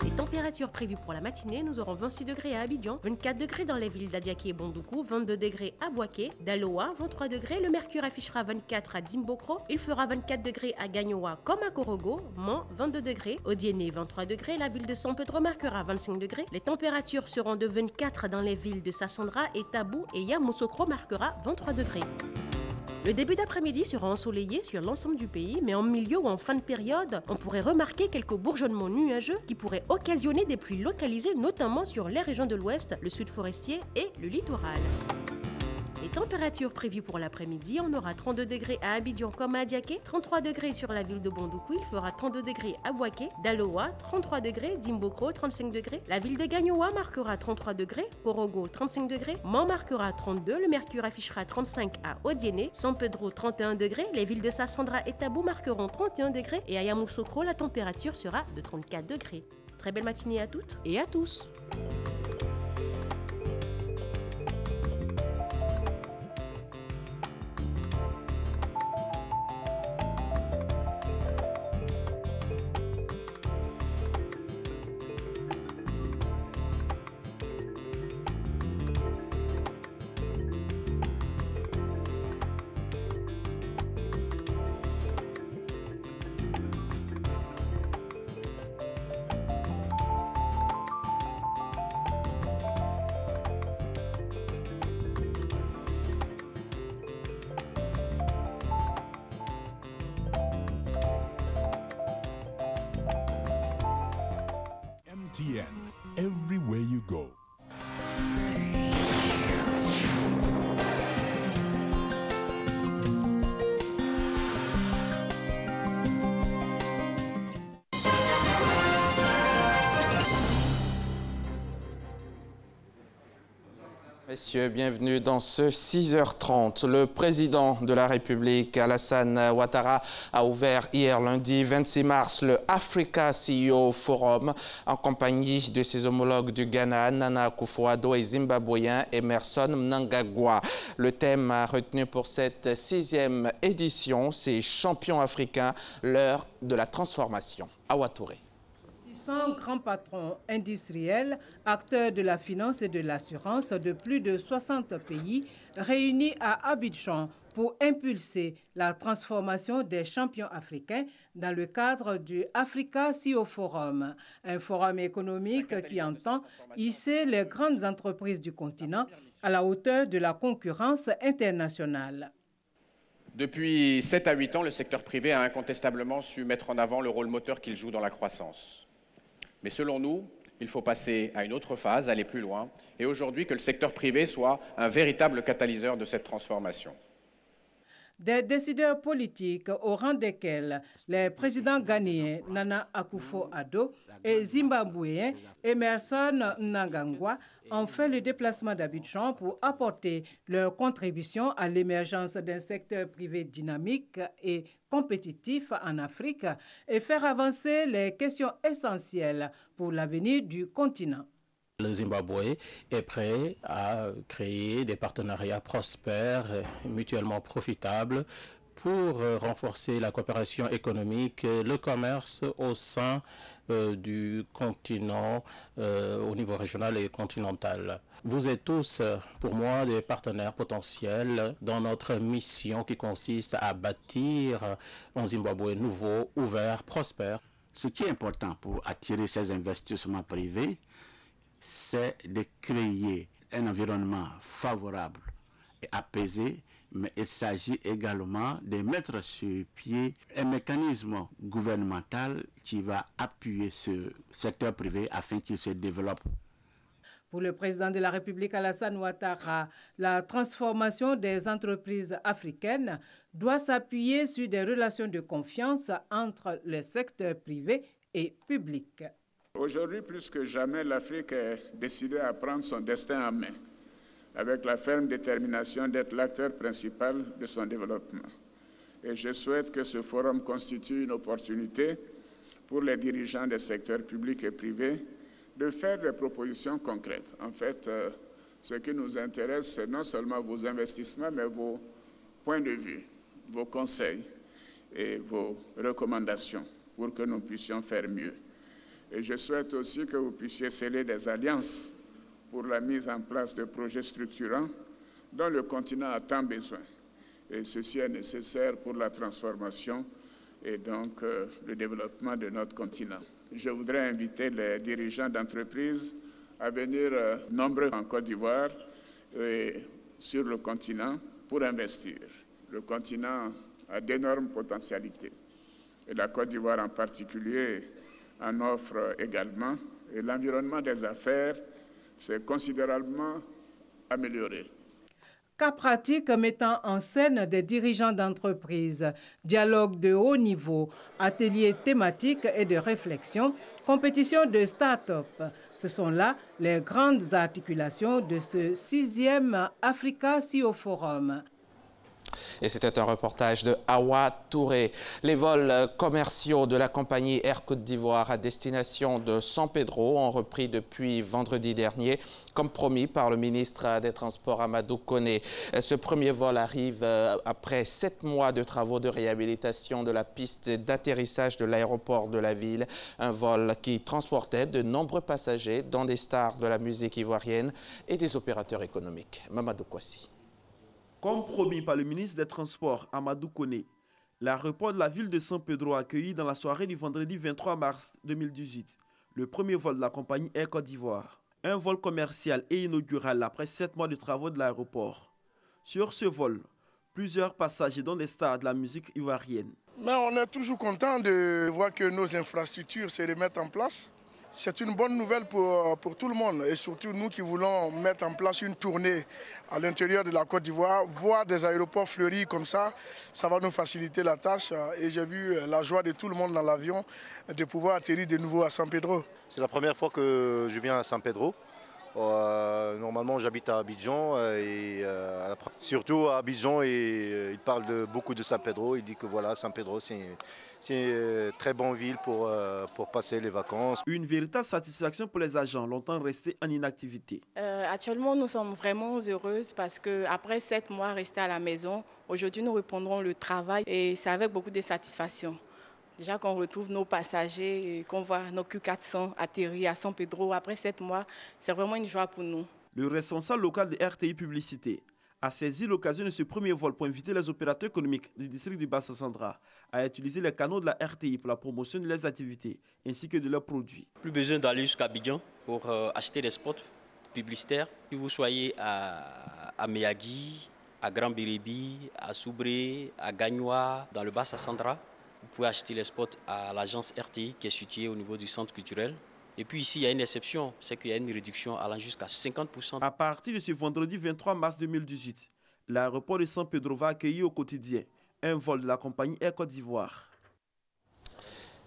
Les températures prévues pour la matinée, nous aurons 26 degrés à Abidjan, 24 degrés dans les villes d'Adiaké et Bondoukou, 22 degrés à Boaké, d'Aloa, 23 degrés, le mercure affichera 24 à Dimbokro, il fera 24 degrés à Gagnoa comme à Korogo, Mans 22 degrés, Odiéné 23 degrés, la ville de San Pedro marquera 25 degrés, les températures seront de 24 dans les villes de Sassandra et Tabou et Yamoussoukro marquera 23 degrés. Le début d'après-midi sera ensoleillé sur l'ensemble du pays, mais en milieu ou en fin de période, on pourrait remarquer quelques bourgeonnements nuageux qui pourraient occasionner des pluies localisées, notamment sur les régions de l'Ouest, le sud forestier et le littoral. Les températures prévues pour l'après-midi, on aura 32 degrés à Abidjan comme à Adiaké, 33 degrés sur la ville de Bondoukou, il fera 32 degrés à Boaké, d'Aloa, 33 degrés, Dimbokro, 35 degrés, la ville de Gagnoa marquera 33 degrés, Korogo, 35 degrés, Mans marquera 32, le mercure affichera 35 à Odiéné, San Pedro, 31 degrés, les villes de Sassandra et Tabou marqueront 31 degrés et à Yamoussoukro, la température sera de 34 degrés. Très belle matinée à toutes et à tous. MTN, everywhere you go. Messieurs, bienvenue dans ce 6h30. Le président de la République, Alassane Ouattara, a ouvert hier lundi 26 mars le Africa CEO Forum en compagnie de ses homologues du Ghana, Nana Akufo-Addo, et zimbabwéen Emmerson Mnangagwa. Le thème retenu pour cette 6e édition, c'est Champions africains, l'heure de la transformation. Awa Touré. 600 grands patrons industriels, acteurs de la finance et de l'assurance de plus de 60 pays réunis à Abidjan pour impulser la transformation des champions africains dans le cadre du Africa CEO Forum, un forum économique qui entend hisser les grandes entreprises du continent à la hauteur de la concurrence internationale. Depuis 7 à 8 ans, le secteur privé a incontestablement su mettre en avant le rôle moteur qu'il joue dans la croissance. Mais selon nous, il faut passer à une autre phase, aller plus loin, et aujourd'hui que le secteur privé soit un véritable catalyseur de cette transformation. Des décideurs politiques au rang desquels les présidents ghanéens Nana Akufo-Addo et zimbabwéens Emmerson Mnangagwa ont fait le déplacement d'Abidjan pour apporter leur contribution à l'émergence d'un secteur privé dynamique et compétitif en Afrique et faire avancer les questions essentielles pour l'avenir du continent. Le Zimbabwe est prêt à créer des partenariats prospères, mutuellement profitables, pour renforcer la coopération économique, le commerce au sein du continent au niveau régional et continental. Vous êtes tous, pour moi, des partenaires potentiels dans notre mission qui consiste à bâtir un Zimbabwe nouveau, ouvert, prospère. Ce qui est important pour attirer ces investissements privés, c'est de créer un environnement favorable et apaisé, mais il s'agit également de mettre sur pied un mécanisme gouvernemental qui va appuyer ce secteur privé afin qu'il se développe. Pour le président de la République, Alassane Ouattara, la transformation des entreprises africaines doit s'appuyer sur des relations de confiance entre le secteur privé et public. Aujourd'hui, plus que jamais, l'Afrique est décidée à prendre son destin en main, avec la ferme détermination d'être l'acteur principal de son développement. Et je souhaite que ce forum constitue une opportunité pour les dirigeants des secteurs publics et privés de faire des propositions concrètes. En fait, ce qui nous intéresse, c'est non seulement vos investissements, mais vos points de vue, vos conseils et vos recommandations pour que nous puissions faire mieux. Et je souhaite aussi que vous puissiez sceller des alliances pour la mise en place de projets structurants dont le continent a tant besoin. Et ceci est nécessaire pour la transformation et donc le développement de notre continent. Je voudrais inviter les dirigeants d'entreprises à venir nombreux en Côte d'Ivoire et sur le continent pour investir. Le continent a d'énormes potentialités et la Côte d'Ivoire en particulier en offre également, et l'environnement des affaires s'est considérablement amélioré. Cas pratique mettant en scène des dirigeants d'entreprises, dialogue de haut niveau, ateliers thématiques et de réflexion, compétition de start-up. Ce sont là les grandes articulations de ce 6e Africa CEO Forum. Et c'était un reportage de Awa Touré. Les vols commerciaux de la compagnie Air Côte d'Ivoire à destination de San Pedro ont repris depuis vendredi dernier, comme promis par le ministre des Transports Amadou Koné. Ce premier vol arrive après 7 mois de travaux de réhabilitation de la piste d'atterrissage de l'aéroport de la ville. Un vol qui transportait de nombreux passagers, dont des stars de la musique ivoirienne et des opérateurs économiques. Mamadou Kwasi. Comme promis par le ministre des Transports, Amadou Koné, l'aéroport de la ville de San Pedro a accueilli dans la soirée du vendredi 23 mars 2018 le premier vol de la compagnie Air Côte d'Ivoire. Un vol commercial et inaugural après 7 mois de travaux de l'aéroport. Sur ce vol, plusieurs passagers dont des stars de la musique ivoirienne. Mais on est toujours content de voir que nos infrastructures se remettent en place. C'est une bonne nouvelle pour tout le monde et surtout nous qui voulons mettre en place une tournée à l'intérieur de la Côte d'Ivoire. Voir des aéroports fleuris comme ça va nous faciliter la tâche et j'ai vu la joie de tout le monde dans l'avion de pouvoir atterrir de nouveau à San Pedro. C'est la première fois que je viens à San Pedro. Normalement j'habite à Abidjan et surtout à Abidjan il parle beaucoup de San Pedro. Il dit que voilà, San Pedro c'est une très bonne ville pour passer les vacances. Une véritable satisfaction pour les agents, longtemps restés en inactivité. Actuellement, nous sommes vraiment heureuses parce qu'après 7 mois restés à la maison, aujourd'hui nous reprendrons le travail et c'est avec beaucoup de satisfaction. Déjà qu'on retrouve nos passagers et qu'on voit nos Q400 atterrir à San Pedro après 7 mois, c'est vraiment une joie pour nous. Le responsable local de RTI Publicité a saisi l'occasion de ce premier vol pour inviter les opérateurs économiques du district du Bassa-Sandra à utiliser les canaux de la RTI pour la promotion de leurs activités ainsi que de leurs produits. Plus besoin d'aller jusqu'à Abidjan pour acheter des spots publicitaires. Si vous soyez à Meyagui, à Grand Biribi, à Soubré, à Gagnoa, dans le Bassa-Sandra, vous pouvez acheter les spots à l'agence RTI qui est située au niveau du centre culturel. Et puis ici, il y a une exception, c'est qu'il y a une réduction allant jusqu'à 50%. À partir de ce vendredi 23 mars 2018, l'aéroport de San Pedro va accueillir au quotidien un vol de la compagnie Air Côte d'Ivoire.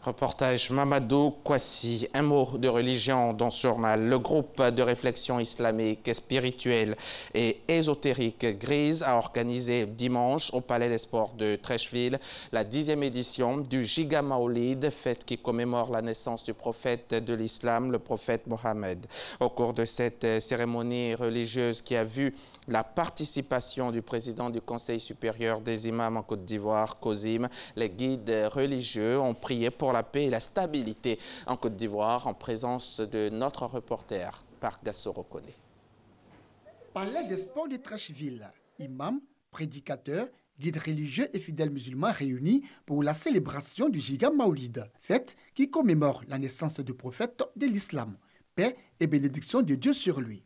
Reportage Mamadou Kwasi. Un mot de religion dans ce journal. Le groupe de réflexion islamique, spirituelle et ésotérique Grise a organisé dimanche au Palais des Sports de Treichville la 10e édition du Giga Maolid, fête qui commémore la naissance du prophète de l'islam, le prophète Mohammed. Au cours de cette cérémonie religieuse qui a vu la participation du président du Conseil supérieur des imams en Côte d'Ivoire, COSIM, les guides religieux ont prié pour la paix et la stabilité en Côte d'Ivoire en présence de notre reporter, Park Gassoro Kone. Palais des Sports de Treichville, imams, prédicateurs, guides religieux et fidèles musulmans réunis pour la célébration du Giga Maolid, fête qui commémore la naissance du prophète de l'islam, paix et bénédiction de Dieu sur lui.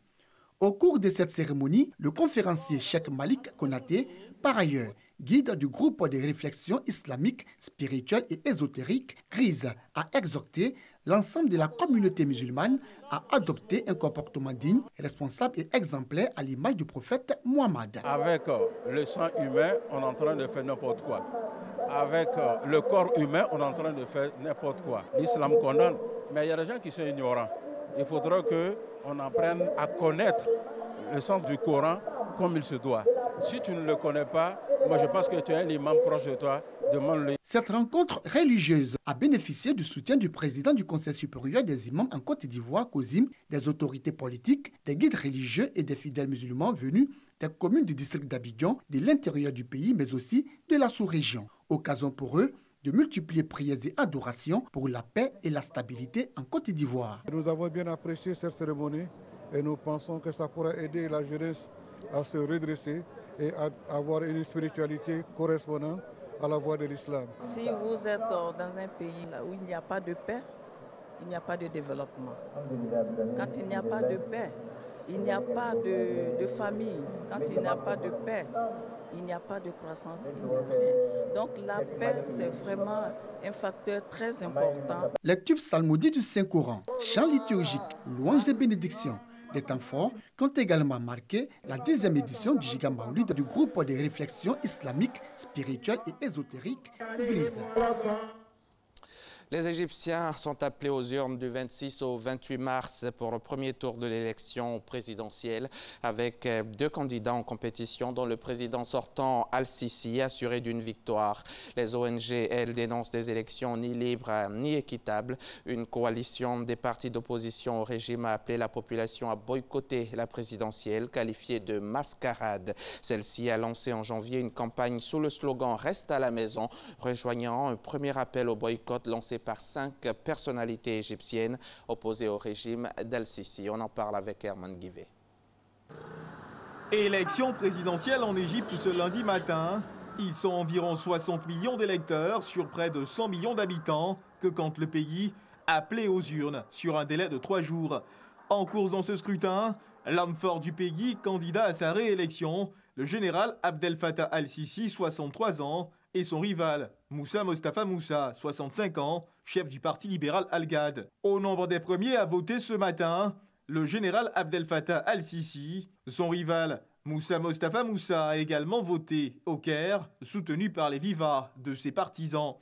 Au cours de cette cérémonie, le conférencier Cheikh Malik Konaté, par ailleurs guide du groupe de réflexion islamique, spirituelle et ésotérique, Grise, a exhorté l'ensemble de la communauté musulmane à adopter un comportement digne, responsable et exemplaire à l'image du prophète Mohammed. Avec le sang humain, on est en train de faire n'importe quoi. Avec le corps humain, on est en train de faire n'importe quoi. L'islam condamne, mais il y a des gens qui sont ignorants. Il faudra qu'on apprenne à connaître le sens du Coran comme il se doit. Si tu ne le connais pas, moi je pense que tu es un imam proche de toi, demande-le. Cette rencontre religieuse a bénéficié du soutien du président du Conseil supérieur des imams en Côte d'Ivoire, COSIM, des autorités politiques, des guides religieux et des fidèles musulmans venus des communes du district d'Abidjan, de l'intérieur du pays, mais aussi de la sous-région. Occasion pour eux de multiplier prières et adorations pour la paix et la stabilité en Côte d'Ivoire. Nous avons bien apprécié cette cérémonie et nous pensons que ça pourra aider la jeunesse à se redresser et à avoir une spiritualité correspondante à la voie de l'islam. Si vous êtes dans un pays où il n'y a pas de paix, il n'y a pas de développement. Quand il n'y a pas de paix, il n'y a pas de famille. Quand il n'y a pas de paix, il n'y a pas de croissance, il n'y a rien. Donc la paix, c'est vraiment un facteur très important. Lecture psalmodique du Saint-Coran, chants liturgiques, louanges et bénédictions. Des temps forts qui ont également marqué la 10e édition du Giga Maolid du groupe de réflexion islamique, spirituelle et ésotérique Grise. Les Égyptiens sont appelés aux urnes du 26 au 28 mars pour le premier tour de l'élection présidentielle avec 2 candidats en compétition dont le président sortant Al-Sisi assuré d'une victoire. Les ONG, elles, dénoncent des élections ni libres ni équitables. Une coalition des partis d'opposition au régime a appelé la population à boycotter la présidentielle qualifiée de mascarade. Celle-ci a lancé en janvier une campagne sous le slogan « Reste à la maison », rejoignant un premier appel au boycott lancé par 5 personnalités égyptiennes opposées au régime d'Al-Sisi. On en parle avec Herman Guivet. Élection présidentielle en Égypte ce lundi matin. Ils sont environ 60 millions d'électeurs sur près de 100 millions d'habitants que compte le pays, appelés aux urnes sur un délai de 3 jours. En course dans ce scrutin, l'homme fort du pays, candidat à sa réélection, le général Abdel Fattah al-Sisi, 63 ans, et son rival, Moussa Mostafa Moussa, 65 ans, chef du parti libéral Al-Ghad. Au nombre des premiers à voter ce matin, le général Abdel Fattah al-Sisi. Son rival, Moussa Mostafa Moussa, a également voté au Caire, soutenu par les vivas de ses partisans.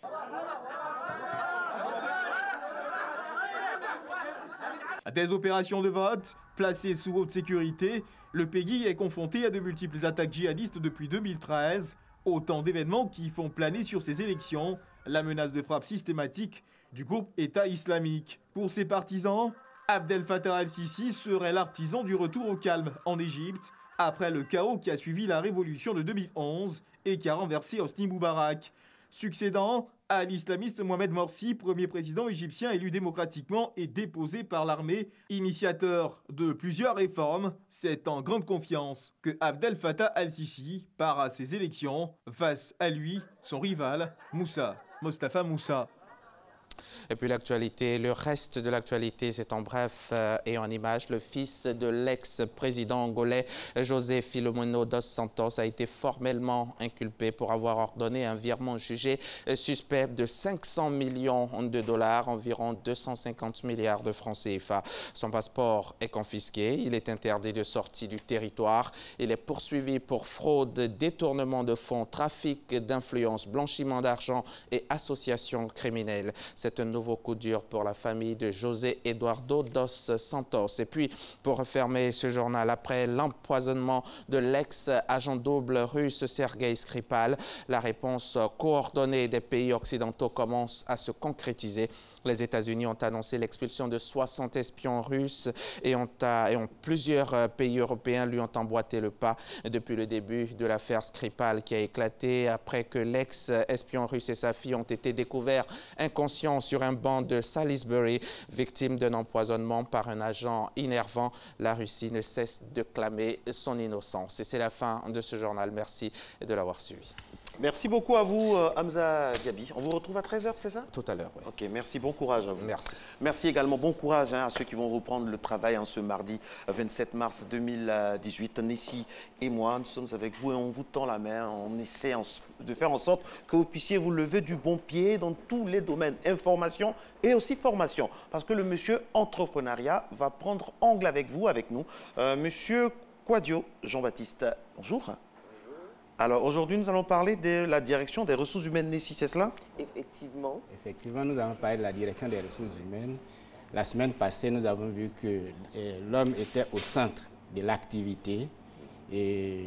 Des opérations de vote, placées sous haute sécurité, le pays est confronté à de multiples attaques djihadistes depuis 2013. Autant d'événements qui font planer sur ces élections la menace de frappe systématique du groupe État islamique. Pour ses partisans, Abdel Fattah al-Sisi serait l'artisan du retour au calme en Égypte, après le chaos qui a suivi la révolution de 2011 et qui a renversé Hosni Moubarak. Succédant à l'islamiste Mohamed Morsi, premier président égyptien élu démocratiquement et déposé par l'armée, initiateur de plusieurs réformes, c'est en grande confiance que Abdel Fattah al-Sisi part à ces élections face à lui, son rival, Moussa Mostafa Moussa. Et puis l'actualité, le reste de l'actualité, c'est en bref et en images. Le fils de l'ex-président angolais José Filomeno dos Santos a été formellement inculpé pour avoir ordonné un virement jugé suspect de 500 millions de dollars, environ 250 milliards de francs CFA. Son passeport est confisqué, il est interdit de sortie du territoire. Il est poursuivi pour fraude, détournement de fonds, trafic d'influence, blanchiment d'argent et association criminelle. C'est un nouveau coup dur pour la famille de José Eduardo dos Santos. Et puis, pour refermer ce journal, après l'empoisonnement de l'ex-agent double russe Sergei Skripal, la réponse coordonnée des pays occidentaux commence à se concrétiser. Les États-Unis ont annoncé l'expulsion de 60 espions russes et plusieurs pays européens lui ont emboîté le pas depuis le début de l'affaire Skripal qui a éclaté après que l'ex-espion russe et sa fille ont été découverts inconscients sur un banc de Salisbury, victimes d'un empoisonnement par un agent innervant. La Russie ne cesse de clamer son innocence. Et c'est la fin de ce journal. Merci de l'avoir suivi. Merci beaucoup à vous, Hamza Diaby. On vous retrouve à 13h, c'est ça? Tout à l'heure, oui. Ok, merci, bon courage à vous. Merci. Merci également, bon courage à ceux qui vont reprendre le travail ce mardi 27 mars 2018. Nessie et moi, nous sommes avec vous et on vous tend la main. On essaie de faire en sorte que vous puissiez vous lever du bon pied dans tous les domaines, information et aussi formation. Parce que le monsieur entrepreneuriat va prendre angle avec vous, avec nous. Monsieur Quadio Jean-Baptiste, bonjour. Alors aujourd'hui, nous allons parler de la direction des ressources humaines Nessie, c'est cela? Effectivement. Effectivement, nous allons parler de la direction des ressources humaines. La semaine passée, nous avons vu que l'homme était au centre de l'activité. Et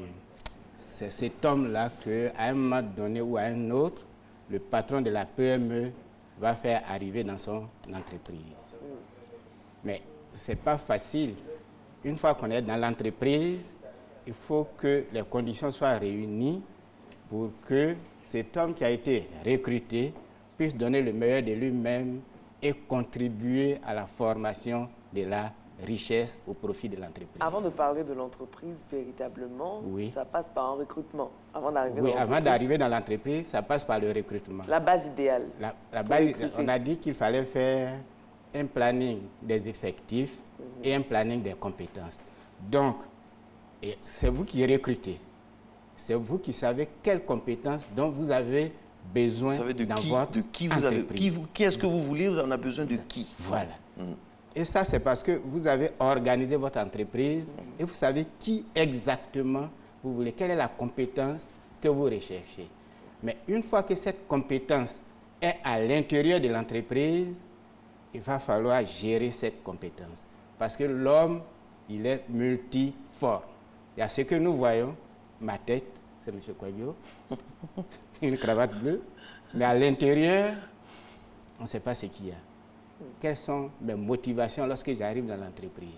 c'est cet homme-là qu'à un moment donné ou à un autre, le patron de la PME va faire arriver dans son entreprise. Mais ce n'est pas facile. Une fois qu'on est dans l'entreprise, il faut que les conditions soient réunies pour que cet homme qui a été recruté puisse donner le meilleur de lui-même et contribuer à la formation de la richesse au profit de l'entreprise. Avant de parler de l'entreprise, véritablement, oui, ça passe par un recrutement. Avant d'arriver oui, avant d'arriver dans l'entreprise, ça passe par le recrutement. La base idéale. La base, on a dit qu'il fallait faire un planning des effectifs et un planning des compétences. Donc, c'est vous qui recrutez. C'est vous qui savez quelles compétences dont vous avez besoin dans votre entreprise. Qui est-ce que vous voulez? Vous en avez besoin de qui? Voilà. Et ça, c'est parce que vous avez organisé votre entreprise et vous savez qui exactement vous voulez, quelle est la compétence que vous recherchez. Mais une fois que cette compétence est à l'intérieur de l'entreprise, il va falloir gérer cette compétence. Parce que l'homme, il est multiforme. Il y a ce que nous voyons, ma tête, c'est M. Quadio, une cravate bleue, mais à l'intérieur, on ne sait pas ce qu'il y a. Quelles sont mes motivations lorsque j'arrive dans l'entreprise?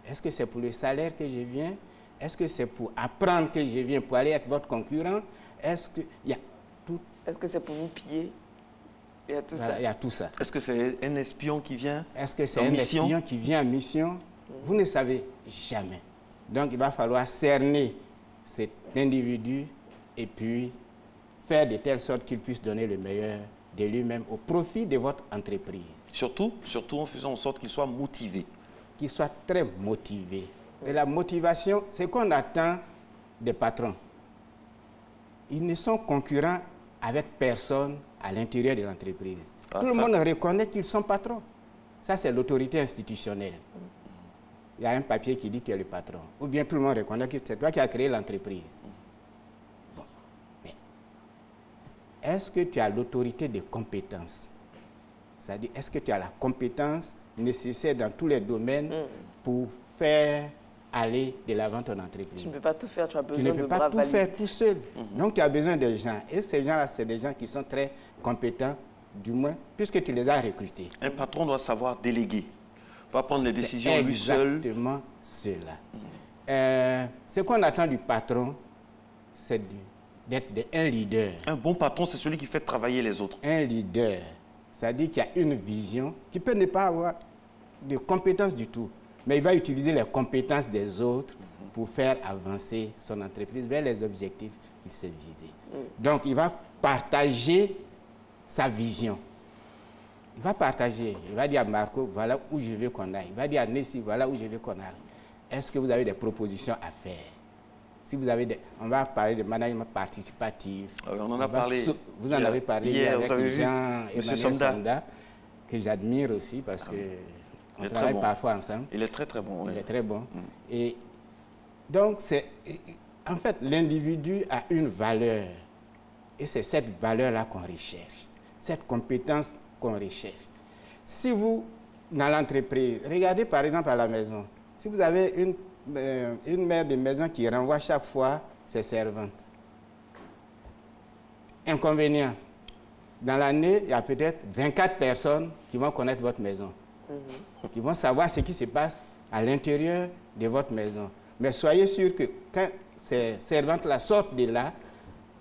Est-ce que c'est pour le salaire que je viens? Est-ce que c'est pour apprendre que je viens, pour aller être votre concurrent? Est-ce que il y a tout? Est-ce que c'est pour vous piller? Il y a tout voilà, ça. Il y a tout ça. Est-ce que c'est un espion qui vient? Est-ce que c'est un espion qui vient en mission? Vous ne savez jamais. Donc, il va falloir cerner cet individu et puis faire de telle sorte qu'il puisse donner le meilleur de lui-même au profit de votre entreprise. Surtout en faisant en sorte qu'il soit motivé. Qu'il soit très motivé. Et la motivation, c'est qu'on attend des patrons. Ils ne sont concurrents avec personne à l'intérieur de l'entreprise. Tout le ça... monde reconnaît qu'ils sont patrons. Ça, c'est l'autorité institutionnelle. Il y a un papier qui dit que tu es le patron. Ou bien tout le monde reconnaît que c'est toi qui as créé l'entreprise. Bon. Mais est-ce que tu as l'autorité de compétence? C'est-à-dire, est-ce que tu as la compétence nécessaire dans tous les domaines pour faire aller de l'avant ton entreprise? Tu ne peux pas tout faire, tu as besoin de Tu ne peux pas tout faire tout seul. Donc, tu as besoin des gens. Et ces gens-là, c'est des gens qui sont très compétents, du moins, puisque tu les as recrutés. Un patron doit savoir déléguer. Pas prendre les décisions lui seul. Exactement cela. Ce qu'on attend du patron, c'est d'être un leader. Un bon patron, c'est celui qui fait travailler les autres. Un leader, c'est-à-dire qu'il y a une vision qui peut ne pas avoir de compétences du tout, mais il va utiliser les compétences des autres pour faire avancer son entreprise vers les objectifs qu'il s'est visés. Donc, il va partager sa vision. Il va partager. Il va dire à Marco, voilà où je veux qu'on aille. Il va dire à Nessie, voilà où je veux qu'on aille. Est-ce que vous avez des propositions à faire? Si vous avez on va parler de management participatif. On en a parlé. Vous en avez parlé hier, avec Jean-Emmanuel Sonda, que j'admire aussi parce qu'on travaille parfois ensemble. Il est très, très bon. Il est très bon. Et donc, en fait, l'individu a une valeur. Et c'est cette valeur-là qu'on recherche. Cette compétence qu'on recherche. Si vous, dans l'entreprise, regardez par exemple à la maison, si vous avez une mère de maison qui renvoie chaque fois ses servantes, inconvénient, dans l'année, il y a peut-être 24 personnes qui vont connaître votre maison, qui vont savoir ce qui se passe à l'intérieur de votre maison. Mais soyez sûr que quand ces servantes-là sortent de là,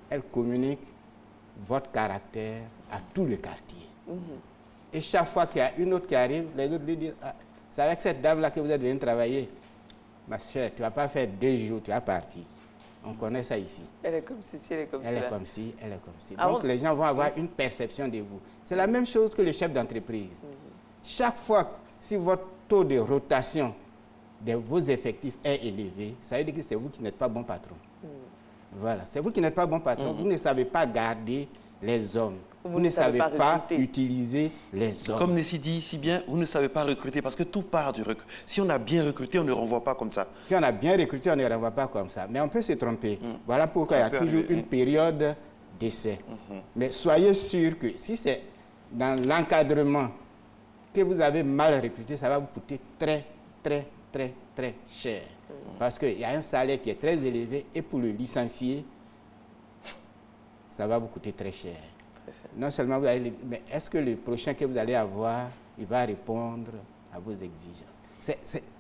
elles communiquent votre caractère à tout le quartier. Et chaque fois qu'il y a une autre qui arrive, les autres lui disent, ah, c'est avec cette dame-là que vous êtes venu travailler. Ma chère, tu ne vas pas faire 2 jours, tu vas partir. On connaît ça ici. Elle est comme ceci, elle est comme ça. Elle est comme ci, elle est comme ci. Donc les gens vont avoir une perception de vous. C'est la même chose que le chef d'entreprise. Chaque fois, si votre taux de rotation de vos effectifs est élevé, ça veut dire que c'est vous qui n'êtes pas bon patron. Voilà, c'est vous qui n'êtes pas bon patron. Vous ne savez pas garder les hommes. Vous ne savez pas utiliser les hommes. Comme Nessie dit si bien, vous ne savez pas recruter parce que tout part du recrutement. Si on a bien recruté, on ne renvoie pas comme ça. Si on a bien recruté, on ne renvoie pas comme ça. Mais on peut se tromper. Voilà pourquoi il y a toujours une période d'essai. Mais soyez sûr que si c'est dans l'encadrement que vous avez mal recruté, ça va vous coûter très, très, très, très cher. Parce qu'il y a un salaire qui est très élevé et pour le licencier, ça va vous coûter très cher. Non seulement vous allez, mais est-ce que le prochain que vous allez avoir, il va répondre à vos exigences?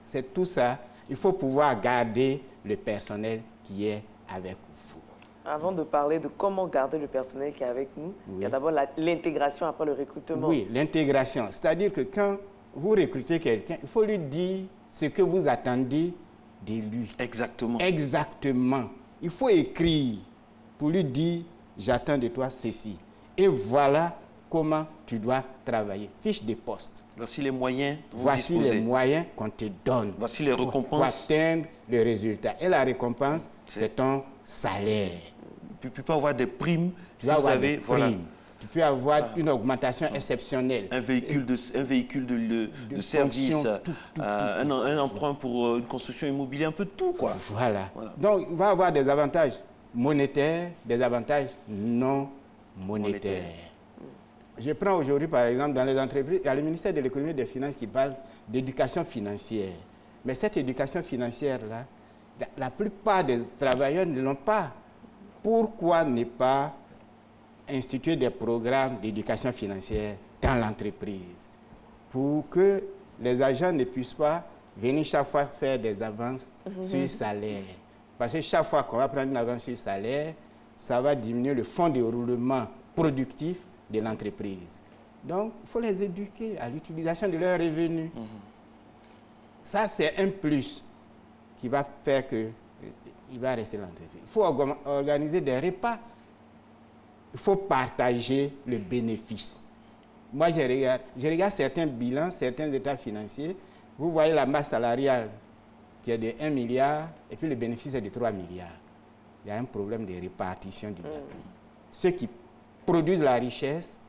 C'est tout ça. Il faut pouvoir garder le personnel qui est avec vous. Avant de parler de comment garder le personnel qui est avec nous, il y a d'abord l'intégration après le recrutement. Oui, l'intégration. C'est-à-dire que quand vous recrutez quelqu'un, il faut lui dire ce que vous attendez de lui. Exactement. Exactement. Il faut écrire pour lui dire, j'attends de toi ceci. Et voilà comment tu dois travailler. Fiche de poste. Voici les moyens dont vous Voici disposez. les moyens qu'on te donne. Voici les récompenses. Pour atteindre le résultat. Et la récompense, c'est ton salaire. Tu peux avoir des primes. Tu peux avoir des primes. Tu peux avoir une augmentation exceptionnelle. Un véhicule de service, un emprunt pour une construction immobilière, un peu de tout, quoi. Voilà. Donc, il va avoir des avantages monétaires, des avantages non monétaires. Je prends aujourd'hui, par exemple, dans les entreprises, il y a le ministère de l'économie et des finances qui parle d'éducation financière. Mais cette éducation financière-là, la plupart des travailleurs ne l'ont pas. Pourquoi ne pas instituer des programmes d'éducation financière dans l'entreprise pour que les agents ne puissent pas venir chaque fois faire des avances sur salaire? Parce que chaque fois qu'on va prendre une avance sur salaire, ça va diminuer le fonds de roulement productif de l'entreprise. Donc, il faut les éduquer à l'utilisation de leurs revenus. Ça, c'est un plus qui va faire qu'il va rester l'entreprise. Il faut organiser des repas. Il faut partager le bénéfice. Moi, je regarde certains bilans, certains états financiers. Vous voyez la masse salariale qui est de 1 milliard et puis le bénéfice est de 3 milliards. Il y a un problème de répartition du gâteau. Ceux qui produisent la richesse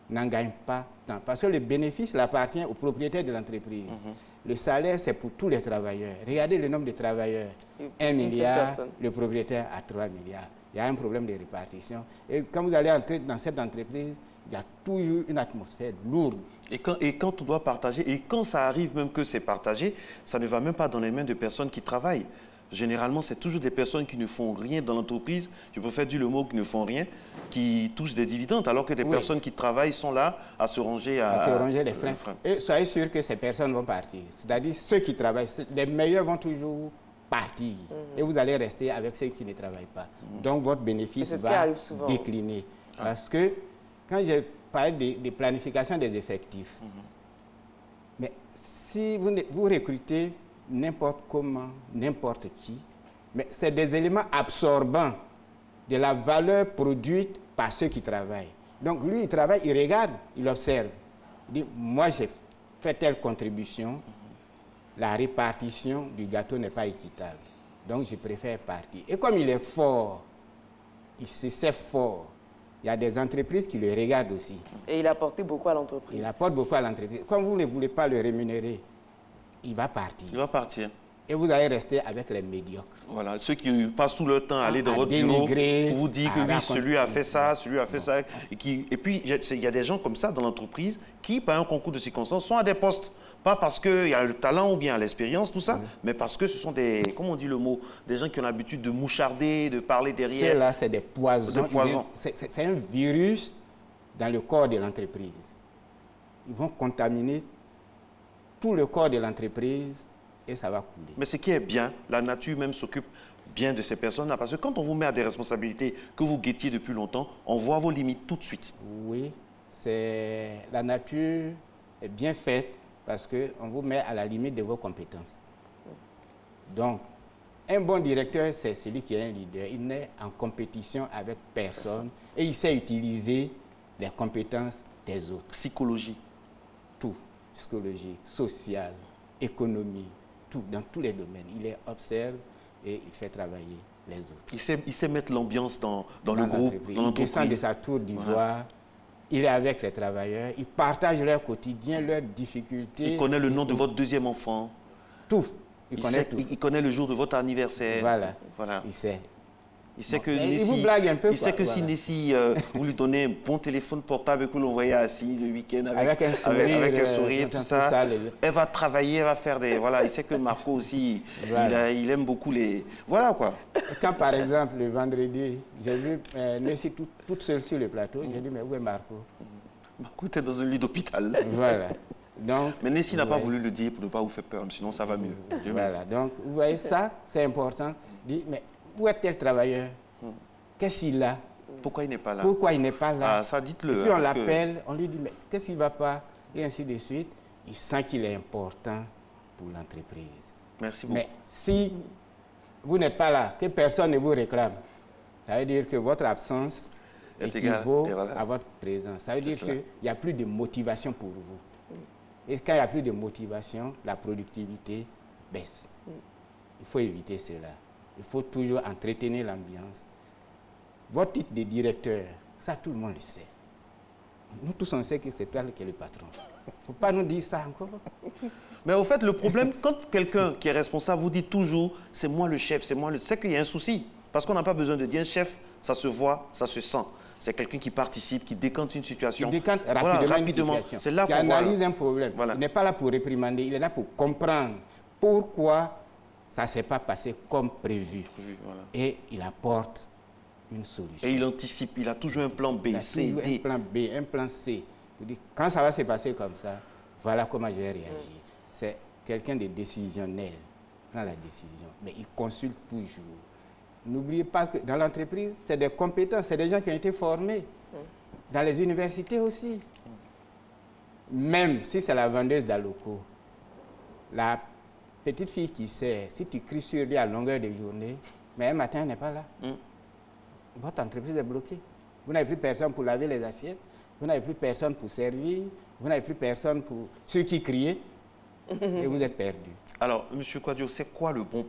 n'en gagnent pas tant. Parce que le bénéfice appartient au propriétaire de l'entreprise. Le salaire, c'est pour tous les travailleurs. Regardez le nombre de travailleurs. 1 milliard, le propriétaire a 3 milliards. Il y a un problème de répartition. Et quand vous allez entrer dans cette entreprise, il y a toujours une atmosphère lourde. Et quand on doit partager, et quand ça arrive même que c'est partagé, ça ne va même pas dans les mains de personnes qui travaillent. Généralement, c'est toujours des personnes qui ne font rien dans l'entreprise, je préfère dire le mot qui ne font rien, qui touchent des dividendes, alors que des personnes qui travaillent sont là à se ranger les freins. Et soyez sûr que ces personnes vont partir. C'est-à-dire ceux qui travaillent, les meilleurs vont toujours partir. Et vous allez rester avec ceux qui ne travaillent pas. Donc votre bénéfice va décliner. Parce que quand j'ai parlé de planification des effectifs, mais si vous recrutez n'importe comment, n'importe qui, mais c'est des éléments absorbants de la valeur produite par ceux qui travaillent. Donc lui, il travaille, il regarde, il observe. Il dit, moi j'ai fait telle contribution, la répartition du gâteau n'est pas équitable. Donc je préfère partir. Et comme il est fort, il se sait fort, il y a des entreprises qui le regardent aussi. Et il a apporté beaucoup à l'entreprise. Il apporte beaucoup à l'entreprise. Comme vous ne voulez pas le rémunérer, il va partir. Il va partir. Et vous allez rester avec les médiocres. Voilà, ceux qui passent tout leur temps à aller dans votre bureau pour vous dire que lui, celui a fait ça, celui a fait ça. Et puis, il y a des gens comme ça dans l'entreprise qui, par un concours de circonstances, sont à des postes. Pas parce qu'il y a le talent ou bien l'expérience, tout ça, mais parce que ce sont des, comment on dit le mot, des gens qui ont l'habitude de moucharder, de parler derrière. Ceux-là, c'est des poisons. C'est un virus dans le corps de l'entreprise. Ils vont contaminer tout le corps de l'entreprise et ça va couler. Mais ce qui est bien, la nature même s'occupe bien de ces personnes-là, parce que quand on vous met à des responsabilités que vous guettiez depuis longtemps, on voit vos limites tout de suite. Oui, la nature est bien faite parce qu'on vous met à la limite de vos compétences. Donc, un bon directeur, c'est celui qui est un leader. Il n'est en compétition avec personne et il sait utiliser les compétences des autres. Psychologie. Tout. Psychologie, sociale, économie, tout, dans tous les domaines. Il observe et il fait travailler les autres. Il sait mettre l'ambiance dans le groupe, dans l'entreprise. Il descend de sa tour d'ivoire, il est avec les travailleurs, il partage leur quotidien, leurs difficultés. Il connaît le nom de votre deuxième enfant. Tout. Il connaît le jour de votre anniversaire. Voilà. Il sait. Il sait que il vous blague un peu. Il sait que si Nessie, vous lui donnez un bon téléphone portable que vous l'envoyez assis le week-end avec un sourire, tout ça, elle va travailler, elle va faire des... Voilà, il sait que Marco aussi, il aime beaucoup les... Voilà quoi. Quand par exemple, le vendredi, j'ai vu Nessie toute seule sur le plateau, j'ai dit, mais où est Marco? Marco était dans un lit d'hôpital. Voilà. Donc, mais Nessie n'a pas voulu le dire pour ne pas vous faire peur, sinon ça va mieux. Voilà, donc vous voyez ça, c'est important. Dit, mais où est tel travailleur? Qu'est-ce qu'il a? Pourquoi il n'est pas là? Pourquoi il n'est pas là? Ah, ça, dites-le. Et puis on l'appelle, on lui dit, mais qu'est-ce qui ne va pas? Et ainsi de suite. Il sent qu'il est important pour l'entreprise. Merci beaucoup. Mais si vous n'êtes pas là, que personne ne vous réclame, ça veut dire que votre absence équivaut à votre présence. Ça veut dire qu'il n'y a plus de motivation pour vous. Et quand il n'y a plus de motivation, la productivité baisse. Il faut éviter cela. Il faut toujours entretenir l'ambiance. Votre titre de directeur, ça tout le monde le sait. Nous tous on sait que c'est toi qui es le patron. Il ne faut pas nous dire ça encore. Mais au fait, le problème, quand quelqu'un qui est responsable vous dit toujours « c'est moi le chef, c'est moi le... » c'est qu'il y a un souci. Parce qu'on n'a pas besoin de dire « chef », ça se voit, ça se sent. C'est quelqu'un qui participe, qui décante une situation. Qui décante rapidement une situation. C'est là qui analyse un problème. Voilà. Il n'est pas là pour réprimander, il est là pour comprendre pourquoi ça ne s'est pas passé comme prévu. Voilà. Et il apporte une solution. Et il anticipe, il a toujours un plan B, C, D. Un plan B, un plan C. Quand ça va se passer comme ça, voilà comment je vais réagir. C'est quelqu'un de décisionnel, il prend la décision, mais il consulte toujours. N'oubliez pas que dans l'entreprise, c'est des compétences, c'est des gens qui ont été formés. Dans les universités aussi. Même si c'est la vendeuse d'Aloco, la petite fille qui sait, si tu cries sur lui à longueur de journée, mais un matin, elle n'est pas là. Votre entreprise est bloquée. Vous n'avez plus personne pour laver les assiettes, vous n'avez plus personne pour servir, vous n'avez plus personne pour ceux qui criaient, et vous êtes perdu. Alors, M. Kouadio, c'est quoi le bon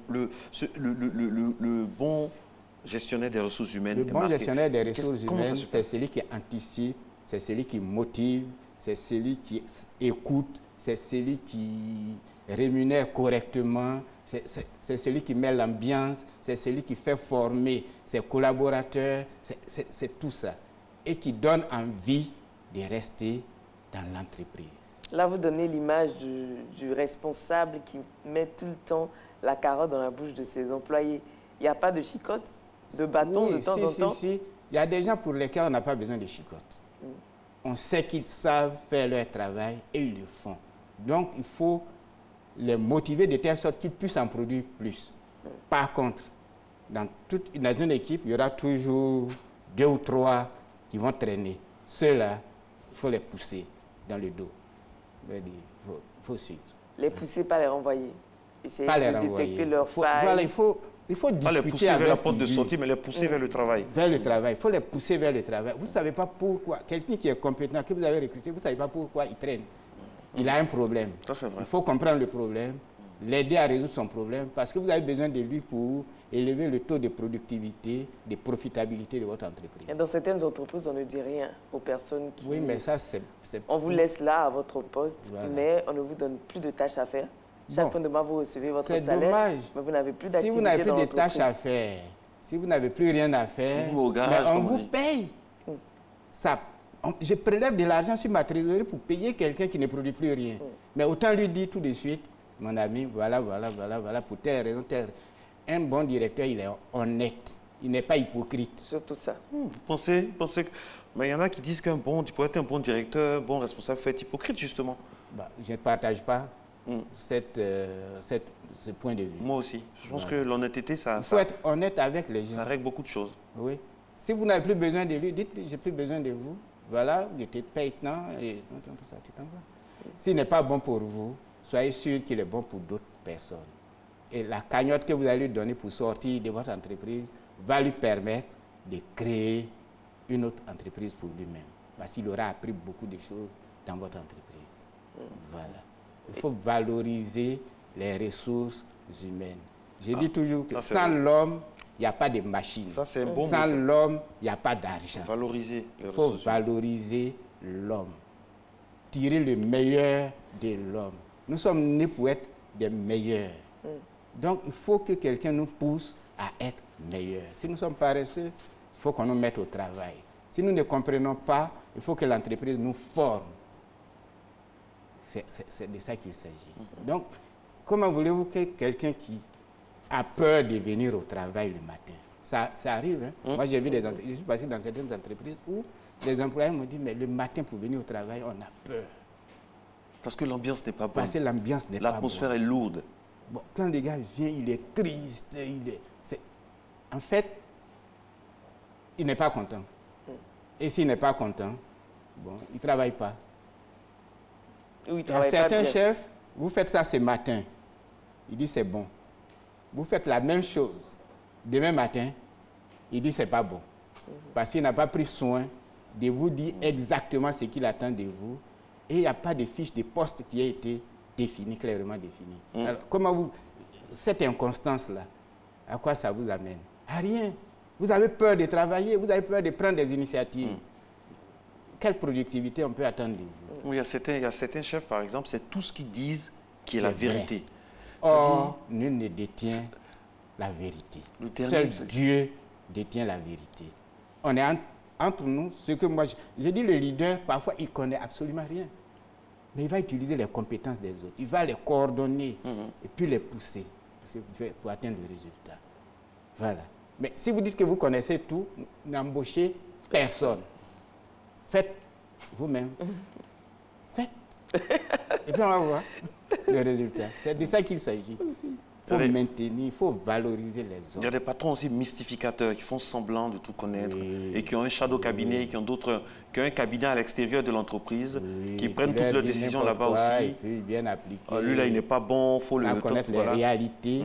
gestionnaire des ressources humaines. Le bon gestionnaire des ressources humaines, c'est celui qui anticipe, c'est celui qui motive, c'est celui qui écoute, c'est celui qui rémunère correctement, c'est celui qui met l'ambiance, c'est celui qui fait former ses collaborateurs, c'est tout ça. Et qui donne envie de rester dans l'entreprise. Là, vous donnez l'image du responsable qui met tout le temps la carotte dans la bouche de ses employés. Il n'y a pas de chicotte, de bâton de temps en temps? Si. Il y a des gens pour lesquels on n'a pas besoin de chicotte. On sait qu'ils savent faire leur travail et ils le font. Donc, il faut les motiver de telle sorte qu'ils puissent en produire plus. Par contre, dans une équipe, il y aura toujours 2 ou 3 qui vont traîner. Ceux-là, il faut les pousser dans le dos. Il faut suivre. Les pousser, pas les renvoyer. Essayer pas les de renvoyer. Détecter leurs failles. Voilà, il faut discuter pas les pousser vers la porte de sortie, mais les pousser vers le travail. Vers le travail. Il faut les pousser vers le travail. Vous ne savez pas pourquoi. Quelqu'un qui est compétent, que vous avez recruté, vous ne savez pas pourquoi il traîne. Il a un problème. Ça, c'est vrai. Il faut comprendre le problème, l'aider à résoudre son problème, parce que vous avez besoin de lui pour élever le taux de productivité, de profitabilité de votre entreprise. Et dans certaines entreprises, on ne dit rien aux personnes qui... Oui, mais ça, c'est... On vous laisse là à votre poste, voilà. Mais on ne vous donne plus de tâches à faire. Chaque fin de mois, vous recevez votre salaire, dommage. Mais vous n'avez plus d'activité. Si vous n'avez plus de tâches à faire, si vous n'avez plus rien à faire, garage, on vous paye. Je prélève de l'argent sur ma trésorerie pour payer quelqu'un qui ne produit plus rien. Mais autant lui dire tout de suite, mon ami, voilà, pour telle raison, telle raison. Un bon directeur, il est honnête. Il n'est pas hypocrite. Surtout ça. Vous pensez que... Mais il y en a qui disent qu'un bon, pour être un bon directeur, un bon responsable, il faut être hypocrite, justement. Je ne partage pas ce point de vue. Moi aussi. Je pense que l'honnêteté, ça... Il faut être honnête avec les gens. Ça règle beaucoup de choses. Oui. Si vous n'avez plus besoin de lui, dites-lui, j'ai plus besoin de vous. Voilà, je te paye maintenant et tout ça, tu t'en vas. S'il n'est pas bon pour vous, soyez sûr qu'il est bon pour d'autres personnes. Et la cagnotte que vous allez lui donner pour sortir de votre entreprise va lui permettre de créer une autre entreprise pour lui-même. Parce qu'il aura appris beaucoup de choses dans votre entreprise. Voilà. Il faut valoriser les ressources humaines. Je dis toujours que sans l'homme, il n'y a pas de machine. Ça, c'est bon. Sans l'homme, il n'y a pas d'argent. Valoriser les ressources. Il faut valoriser l'homme. Tirer le meilleur de l'homme. Nous sommes nés pour être des meilleurs. Donc, il faut que quelqu'un nous pousse à être meilleurs. Si nous sommes paresseux, il faut qu'on nous mette au travail. Si nous ne comprenons pas, il faut que l'entreprise nous forme. C'est de ça qu'il s'agit. Donc, comment voulez-vous que quelqu'un qui a peur de venir au travail le matin, ça arrive. Hein? Moi, j'ai vu je suis passé dans certaines entreprises où les employés m'ont dit, mais le matin pour venir au travail, on a peur. Parce que l'ambiance n'est pas bonne. Parce que l'ambiance n'est pas bonne. L'atmosphère est lourde. Bon, quand le gars vient, il est triste, en fait, il n'est pas content. Et s'il n'est pas content, bon, il ne travaille pas. Oui, il y a certains chefs, vous faites ça ce matin, il dit c'est bon. Vous faites la même chose demain matin, il dit c'est pas bon. Parce qu'il n'a pas pris soin de vous dire exactement ce qu'il attend de vous. Et il n'y a pas de fiche de poste qui a été définie, clairement définie. Alors, comment vous... Cette inconstance-là, à quoi ça vous amène? À rien. Vous avez peur de travailler, vous avez peur de prendre des initiatives. Quelle productivité on peut attendre de vous? Oui, il y a certains chefs, par exemple, c'est tout ce qu'ils disent qui est la vérité. Or, nul ne détient la vérité. Seul Dieu détient la vérité. On est entre nous, ce que moi... Je dis le leader, parfois, il ne connaît absolument rien. Mais il va utiliser les compétences des autres. Il va les coordonner et puis les pousser pour atteindre le résultat. Voilà. Mais si vous dites que vous connaissez tout, n'embauchez personne. Faites vous-même. Faites. Et puis on va voir le résultat. C'est de ça qu'il s'agit. Il faut maintenir, il faut valoriser les autres. Il y a des patrons aussi mystificateurs qui font semblant de tout connaître et qui ont un shadow cabinet, qui ont un cabinet à l'extérieur de l'entreprise, qui prennent toutes leurs décisions là-bas aussi. Et puis bien appliqué. Lui là, il n'est pas bon, il faut le connaître les réalités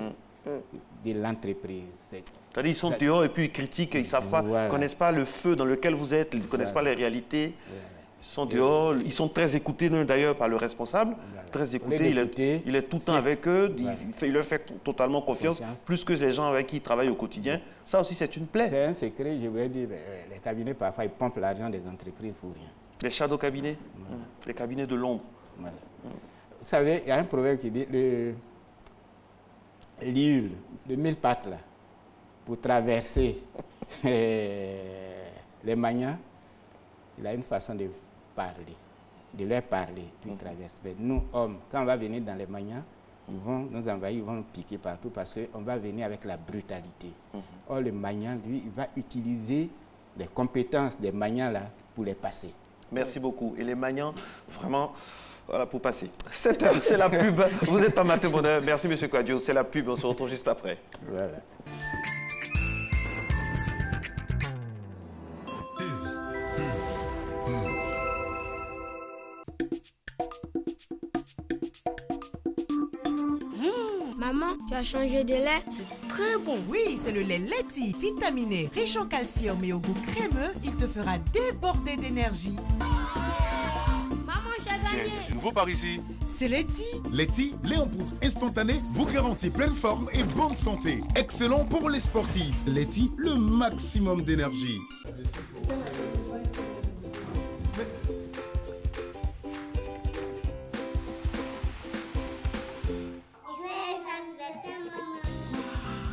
de l'entreprise. C'est-à-dire ils sont dehors et puis ils critiquent, ils ne savent pas, ils ne connaissent pas le feu dans lequel vous êtes, ils ne connaissent pas les réalités. Ils sont dehors, ils sont très écoutés d'ailleurs par le responsable, très écoutés, il est tout le temps avec eux, il leur fait totalement confiance, plus que les gens avec qui il travaille au quotidien. Ça aussi c'est une plaie. C'est un secret, je voulais dire, les cabinets parfois ils pompent l'argent des entreprises pour rien. Les shadow cabinets, les cabinets de l'ombre. Voilà. Vous savez, il y a un proverbe qui dit, l'île de 1000 pattes là, pour traverser les manias, il a une façon de parler, de leur parler, puis ils traversent. Mais nous, hommes, quand on va venir dans les manias, ils vont nous envahir, ils vont nous piquer partout parce qu'on va venir avec la brutalité. Or, le manian, lui, il va utiliser les compétences des manias là pour les passer. Merci beaucoup. Et les maniants, vraiment, voilà, pour passer. 7 heures, c'est la pub. Vous êtes en Matin Bonheur. Merci, M. Kouadio. C'est la pub. On se retrouve juste après. Voilà. Maman, tu as changé de lait? C'est très bon. Oui, c'est le lait Leti, vitaminé, riche en calcium et au goût crémeux. Il te fera déborder d'énergie. Maman, j'ai gagné. Tiens, nouveau par ici. C'est Leti. Leti, lait en poudre instantané, vous garantit pleine forme et bonne santé. Excellent pour les sportifs. Leti, le maximum d'énergie.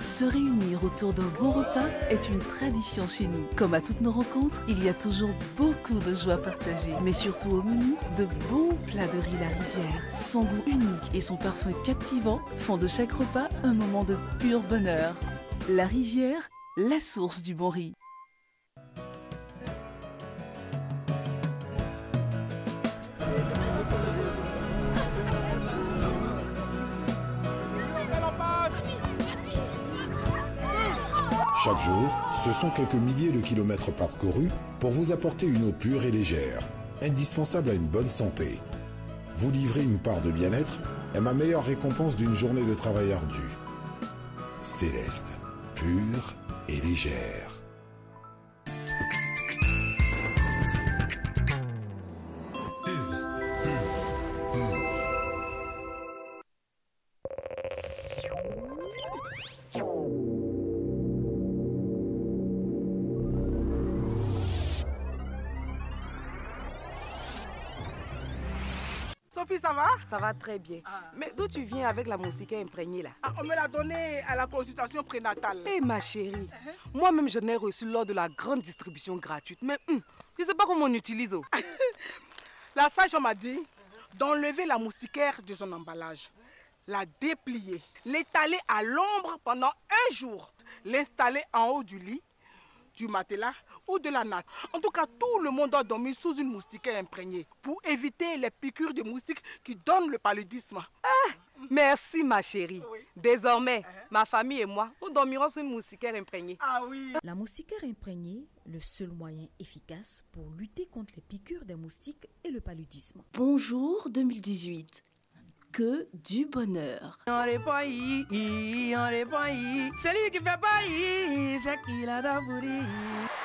Se réunir autour d'un bon repas est une tradition chez nous. Comme à toutes nos rencontres, il y a toujours beaucoup de joie partagée. Mais surtout au menu, de bons plats de riz La Rizière. Son goût unique et son parfum captivant font de chaque repas un moment de pur bonheur. La Rizière, la source du bon riz. Chaque jour, ce sont quelques milliers de kilomètres parcourus pour vous apporter une eau pure et légère, indispensable à une bonne santé. Vous livrer une part de bien-être est ma meilleure récompense d'une journée de travail ardu. Céleste, pure et légère. Sophie, ça va? Ça va très bien. Mais d'où tu viens avec la moustiquaire imprégnée là? On me l'a donnée à la consultation prénatale. Eh ma chérie, moi-même je n'ai reçu lors de la grande distribution gratuite. Mais je ne sais pas comment on utilise. La sage m'a dit d'enlever la moustiquaire de son emballage, la déplier, l'étaler à l'ombre pendant 1 jour, l'installer en haut du lit, du matelas ou de la natte. En tout cas, tout le monde doit dormir sous une moustiquaire imprégnée pour éviter les piqûres de moustiques qui donnent le paludisme. Merci ma chérie. Oui. Désormais, ma famille et moi, nous dormirons sous une moustiquaire imprégnée. Ah oui. La moustiquaire imprégnée, le seul moyen efficace pour lutter contre les piqûres des moustiques et le paludisme. Bonjour 2018. Que du bonheur. On n'est pas celui qui fait pas c'est qu'il a d'abourir.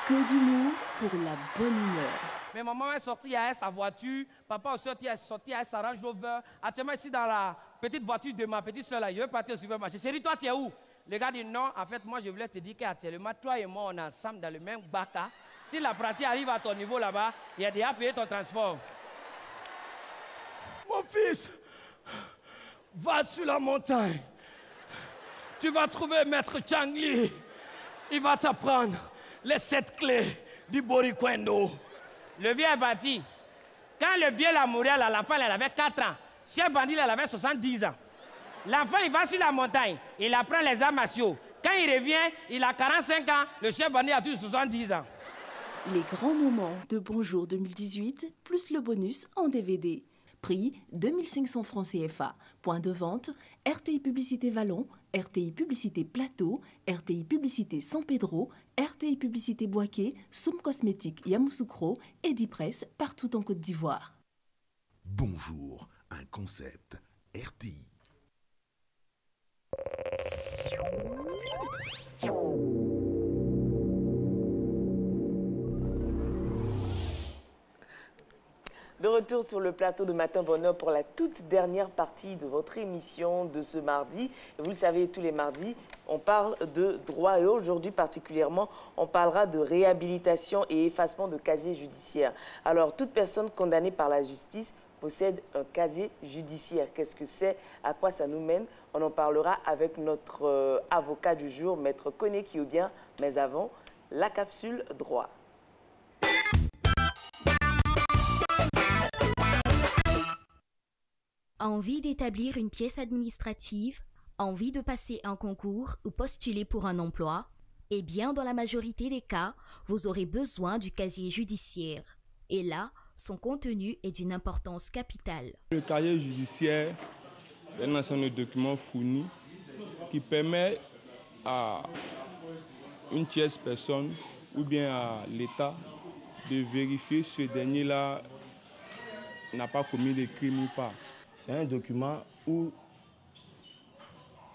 Que d'humour pour la bonne humeur. Mais maman est sortie avec sa voiture, papa est sorti avec sa Range Rover. Actuellement ici dans la petite voiture de ma petite soeur là, je vais partir au supermarché. Chérie, toi tu es où? Le gars dit non, en fait moi je voulais te dire qu'actuellement toi et moi on est ensemble dans le même baka. Si la pratique arrive à ton niveau là-bas, il y a déjà payé ton transport. Mon fils, va sur la montagne. Tu vas trouver Maître Changli. Il va t'apprendre les 7 clés du Borikwendo. Le vieux est bâti. Quand le vieux l'a mouru, l'enfant il avait 4 ans. Si un bandit il avait 70 ans. L'enfant il va sur la montagne, il apprend les arts martiaux. Quand il revient, il a 45 ans, le chef bandit a toujours 70 ans. Les grands moments de Bonjour 2018, plus le bonus en DVD. Prix 2500 francs CFA. Point de vente, RTI Publicité Vallon, RTI Publicité Plateau, RTI Publicité San Pedro, RTI Publicité Boaké, Soum Cosmétique Yamoussoukro et Dipresse partout en Côte d'Ivoire. Bonjour, un concept RTI. De retour sur le plateau de Matin Bonheur pour la toute dernière partie de votre émission de ce mardi. Et vous le savez, tous les mardis, on parle de droit et aujourd'hui particulièrement, on parlera de réhabilitation et effacement de casier judiciaire. Alors, toute personne condamnée par la justice possède un casier judiciaire. Qu'est-ce que c'est? À quoi ça nous mène? On en parlera avec notre avocat du jour, Maître Koné Kiobien. Mais avant, la capsule droit. Envie d'établir une pièce administrative? Envie de passer un concours ou postuler pour un emploi? Eh bien, dans la majorité des cas, vous aurez besoin du casier judiciaire. Et là, son contenu est d'une importance capitale. Le casier judiciaire, c'est un ensemble de documents fournis qui permet à une tierce personne ou bien à l'État de vérifier si ce dernier-là n'a pas commis des crimes ou pas. C'est un document où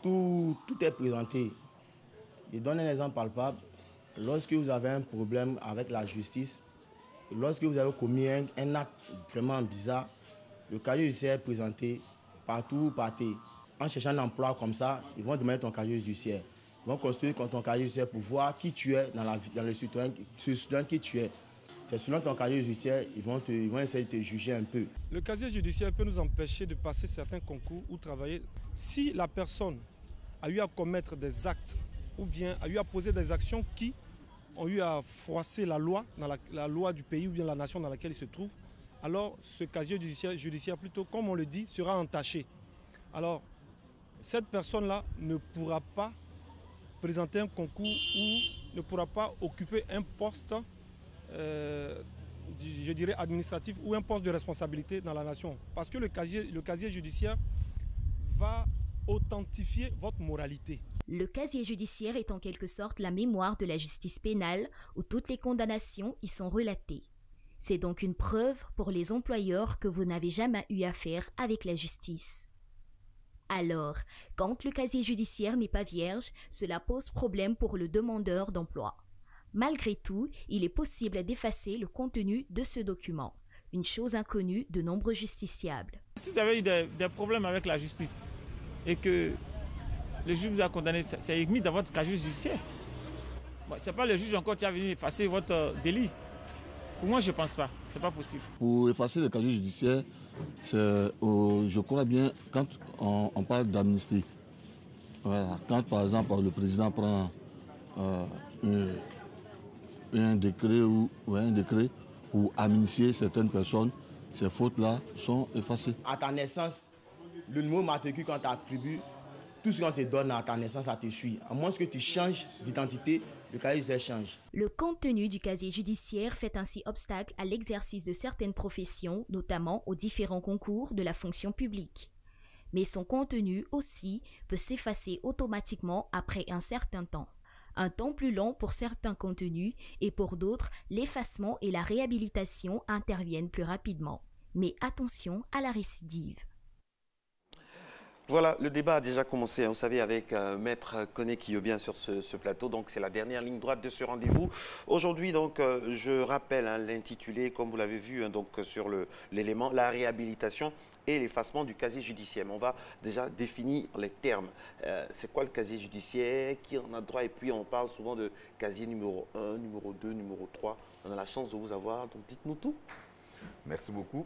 tout est présenté. Je donne un exemple palpable. Lorsque vous avez un problème avec la justice, lorsque vous avez commis un acte vraiment bizarre, le casier judiciaire est présenté partout où vous partez. En cherchant un emploi comme ça, ils vont demander ton casier judiciaire. Ils vont construire ton casier judiciaire pour voir qui tu es dans le citoyen qui tu es. C'est selon ton casier judiciaire, ils vont essayer de te juger un peu. Le casier judiciaire peut nous empêcher de passer certains concours ou travailler. Si la personne a eu à commettre des actes ou bien a eu à poser des actions qui ont eu à froisser la loi, la loi du pays ou bien la nation dans laquelle il se trouve, alors ce casier judiciaire plutôt, comme on le dit, sera entaché. Alors, cette personne-là ne pourra pas présenter un concours ou ne pourra pas occuper un poste je dirais administratif ou un poste de responsabilité dans la nation. Parce que le casier judiciaire va authentifier votre moralité. Le casier judiciaire est en quelque sorte la mémoire de la justice pénale où toutes les condamnations y sont relatées. C'est donc une preuve pour les employeurs que vous n'avez jamais eu affaire avec la justice. Alors, quand le casier judiciaire n'est pas vierge, cela pose problème pour le demandeur d'emploi. Malgré tout, il est possible d'effacer le contenu de ce document, une chose inconnue de nombreux justiciables. Si vous avez eu des problèmes avec la justice et que le juge vous a condamné, c'est mis dans votre casier judiciaire. Bon, ce n'est pas le juge encore qui a venu effacer votre délit. Pour moi, je ne pense pas. Ce n'est pas possible. Pour effacer le casier judiciaire, je crois bien quand on parle d'amnistie. Voilà. Quand par exemple le président prend un décret pour amnistier certaines personnes, ces fautes-là sont effacées. À ta naissance, le numéro matricule qu'on t'attribue, tout ce qu'on te donne à ta naissance, ça te suit. À moins que tu changes d'identité, le casier judiciaire change. Le contenu du casier judiciaire fait ainsi obstacle à l'exercice de certaines professions, notamment aux différents concours de la fonction publique. Mais son contenu aussi peut s'effacer automatiquement après un certain temps. Un temps plus long pour certains contenus et pour d'autres, l'effacement et la réhabilitation interviennent plus rapidement. Mais attention à la récidive. Voilà, le débat a déjà commencé, vous savez, avec Maître Koné Kiobien sur ce plateau. Donc, c'est la dernière ligne droite de ce rendez-vous. Aujourd'hui, donc, je rappelle l'intitulé, comme vous l'avez vu, donc, sur l'élément, la réhabilitation et l'effacement du casier judiciaire. On va déjà définir les termes. C'est quoi le casier judiciaire? Qui en a droit? Et puis, on parle souvent de casier numéro 1, numéro 2, numéro 3. On a la chance de vous avoir, donc dites-nous tout. Merci beaucoup.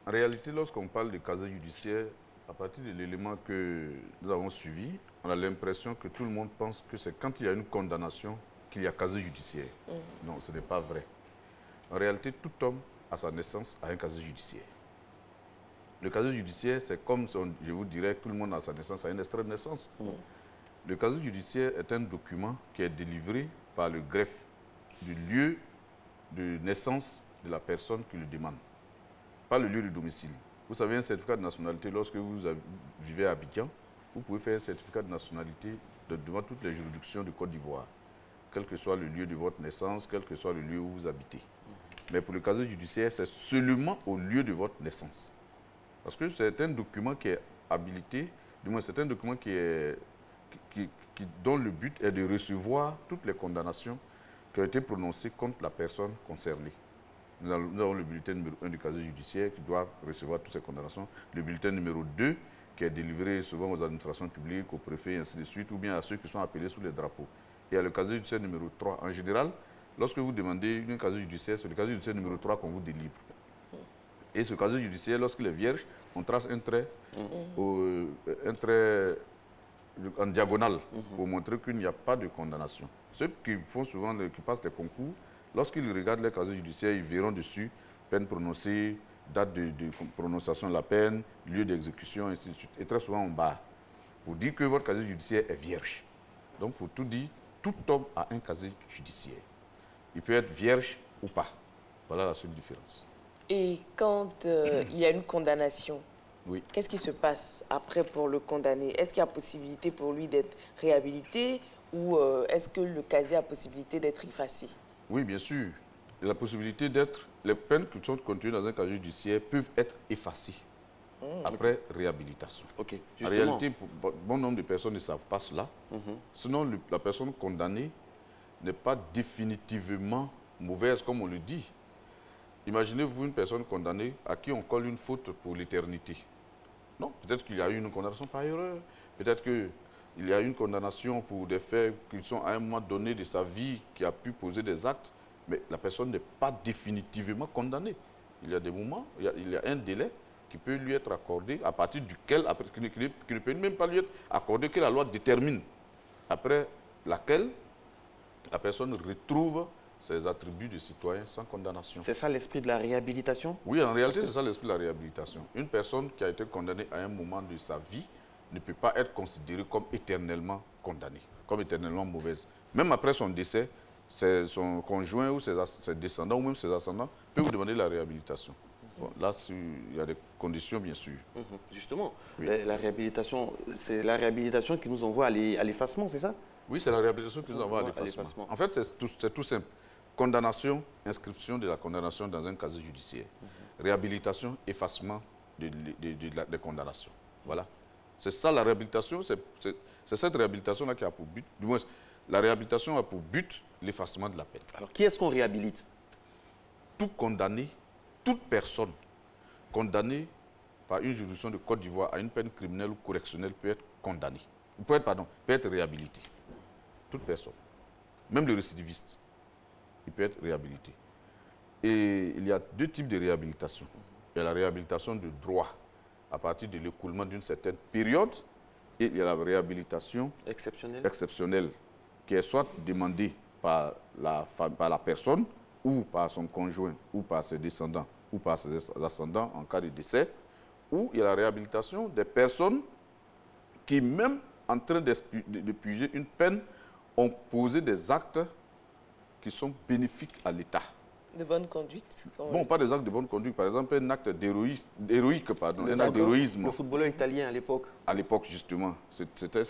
En réalité, lorsqu'on parle de casier judiciaire, à partir de l'élément que nous avons suivi, on a l'impression que tout le monde pense que c'est quand il y a une condamnation qu'il y a casier judiciaire. Non, ce n'est pas vrai. En réalité, tout homme, à sa naissance, a un casier judiciaire. Le casier judiciaire, c'est comme, je vous dirais, que tout le monde à sa naissance a un extrait de naissance. Le casier judiciaire est un document qui est délivré par le greffe du lieu de naissance de la personne qui le demande, pas le lieu de domicile. Vous savez, un certificat de nationalité, lorsque vous vivez à Abidjan, vous pouvez faire un certificat de nationalité devant toutes les juridictions de Côte d'Ivoire, quel que soit le lieu de votre naissance, quel que soit le lieu où vous habitez. Mais pour le casier judiciaire, c'est seulement au lieu de votre naissance. Parce que c'est un document qui est habilité, du moins c'est un document dont le but est de recevoir toutes les condamnations qui ont été prononcées contre la personne concernée. Nous avons le bulletin numéro 1 du casier judiciaire qui doit recevoir toutes ces condamnations. Le bulletin numéro 2 qui est délivré souvent aux administrations publiques, aux préfets, et ainsi de suite, ou bien à ceux qui sont appelés sous les drapeaux. Et il y a le casier judiciaire numéro 3. En général, lorsque vous demandez un casier judiciaire, c'est le casier judiciaire numéro 3 qu'on vous délivre. Et ce casier judiciaire, lorsqu'il est vierge, on trace un trait en diagonale pour montrer qu'il n'y a pas de condamnation. Ceux qui font souvent, qui passent les concours, lorsqu'ils regardent les casiers judiciaires, ils verront dessus peine prononcée, date de prononciation de la peine, lieu d'exécution, ainsi de suite. Et très souvent, on barre pour dire que votre casier judiciaire est vierge. Donc, pour tout dire, tout homme a un casier judiciaire. Il peut être vierge ou pas. Voilà la seule différence. Et quand il y a une condamnation, oui, qu'est-ce qui se passe après pour le condamné? Est-ce qu'il y a possibilité pour lui d'être réhabilité ou est-ce que le casier a possibilité d'être effacé? Oui, bien sûr. Il y a la possibilité d'être... Les peines qui sont contenues dans un casier judiciaire peuvent être effacées après réhabilitation. Okay. En réalité, bon nombre de personnes ne savent pas cela. Sinon, la personne condamnée n'est pas définitivement mauvaise, comme on le dit. Imaginez-vous une personne condamnée à qui on colle une faute pour l'éternité. Non, peut-être qu'il y a eu une condamnation par erreur. Peut-être qu'il y a eu une condamnation pour des faits qui sont à un moment donné de sa vie, qui a pu poser des actes, mais la personne n'est pas définitivement condamnée. Il y a des moments, il y a un délai qui peut lui être accordé, à partir duquel, qui ne peut même pas lui être accordé, que la loi détermine, après laquelle la personne retrouve ses attributs de citoyen sans condamnation. C'est ça l'esprit de la réhabilitation? Oui, en réalité, c'est ça l'esprit de la réhabilitation. Une personne qui a été condamnée à un moment de sa vie ne peut pas être considérée comme éternellement condamnée, comme éternellement mauvaise. Même après son décès, son conjoint ou ses descendants, ou même ses ascendants, peuvent vous demander la réhabilitation. Bon, là, il y a des conditions, bien sûr. Justement, oui, la réhabilitation, c'est la réhabilitation qui nous envoie à l'effacement, c'est ça? Oui, c'est la réhabilitation qui nous envoie à l'effacement. En fait, c'est tout simple. Condamnation, inscription de la condamnation dans un casier judiciaire. Réhabilitation, effacement des condamnations. Voilà. C'est ça la réhabilitation, c'est cette réhabilitation-là qui a pour but, du moins, la réhabilitation a pour but l'effacement de la peine. Alors, qui est-ce qu'on réhabilite? Tout condamné, toute personne condamnée par une juridiction de Côte d'Ivoire à une peine criminelle ou correctionnelle peut être condamnée, peut être réhabilitée. Toute personne, même le récidiviste, il peut être réhabilité. Et il y a deux types de réhabilitation. Il y a la réhabilitation de droit à partir de l'écoulement d'une certaine période et il y a la réhabilitation exceptionnelle qui est soit demandée par la personne ou par son conjoint ou par ses descendants ou par ses ascendants en cas de décès, ou il y a la réhabilitation des personnes qui, même en train de puiser une peine, ont posé des actes qui sont bénéfiques à l'État. De bonne conduite? Bon, pas des actes de bonne conduite. Par exemple, un acte héroïque, un acte d'héroïsme. Le footballeur italien à l'époque. À l'époque, justement.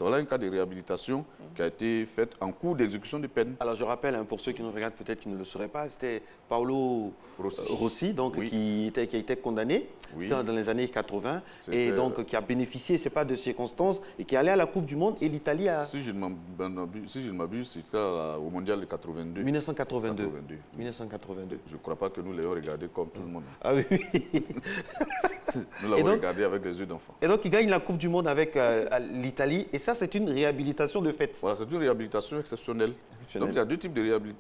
Voilà un cas de réhabilitation qui a été fait en cours d'exécution de peine. Alors, je rappelle, pour ceux qui nous regardent, peut-être qui ne le sauraient pas, c'était Paolo Rossi donc, oui, qui a été condamné. Oui. C'était dans les années 80. Et donc, qui a bénéficié, je ne sais pas, de circonstances et qui est allé à la Coupe du Monde et l'Italie a... Si je ne m'abuse, c'était au Mondial de 82. 1982. 1982. Je ne crois pas que nous l'ayons regardé comme tout le monde. Ah oui, oui. Nous l'avons regardé avec des yeux d'enfant. Et donc, il gagne la Coupe du Monde avec l'Italie. Et ça, c'est une réhabilitation de fait. Voilà, c'est une réhabilitation exceptionnelle. Donc, il y a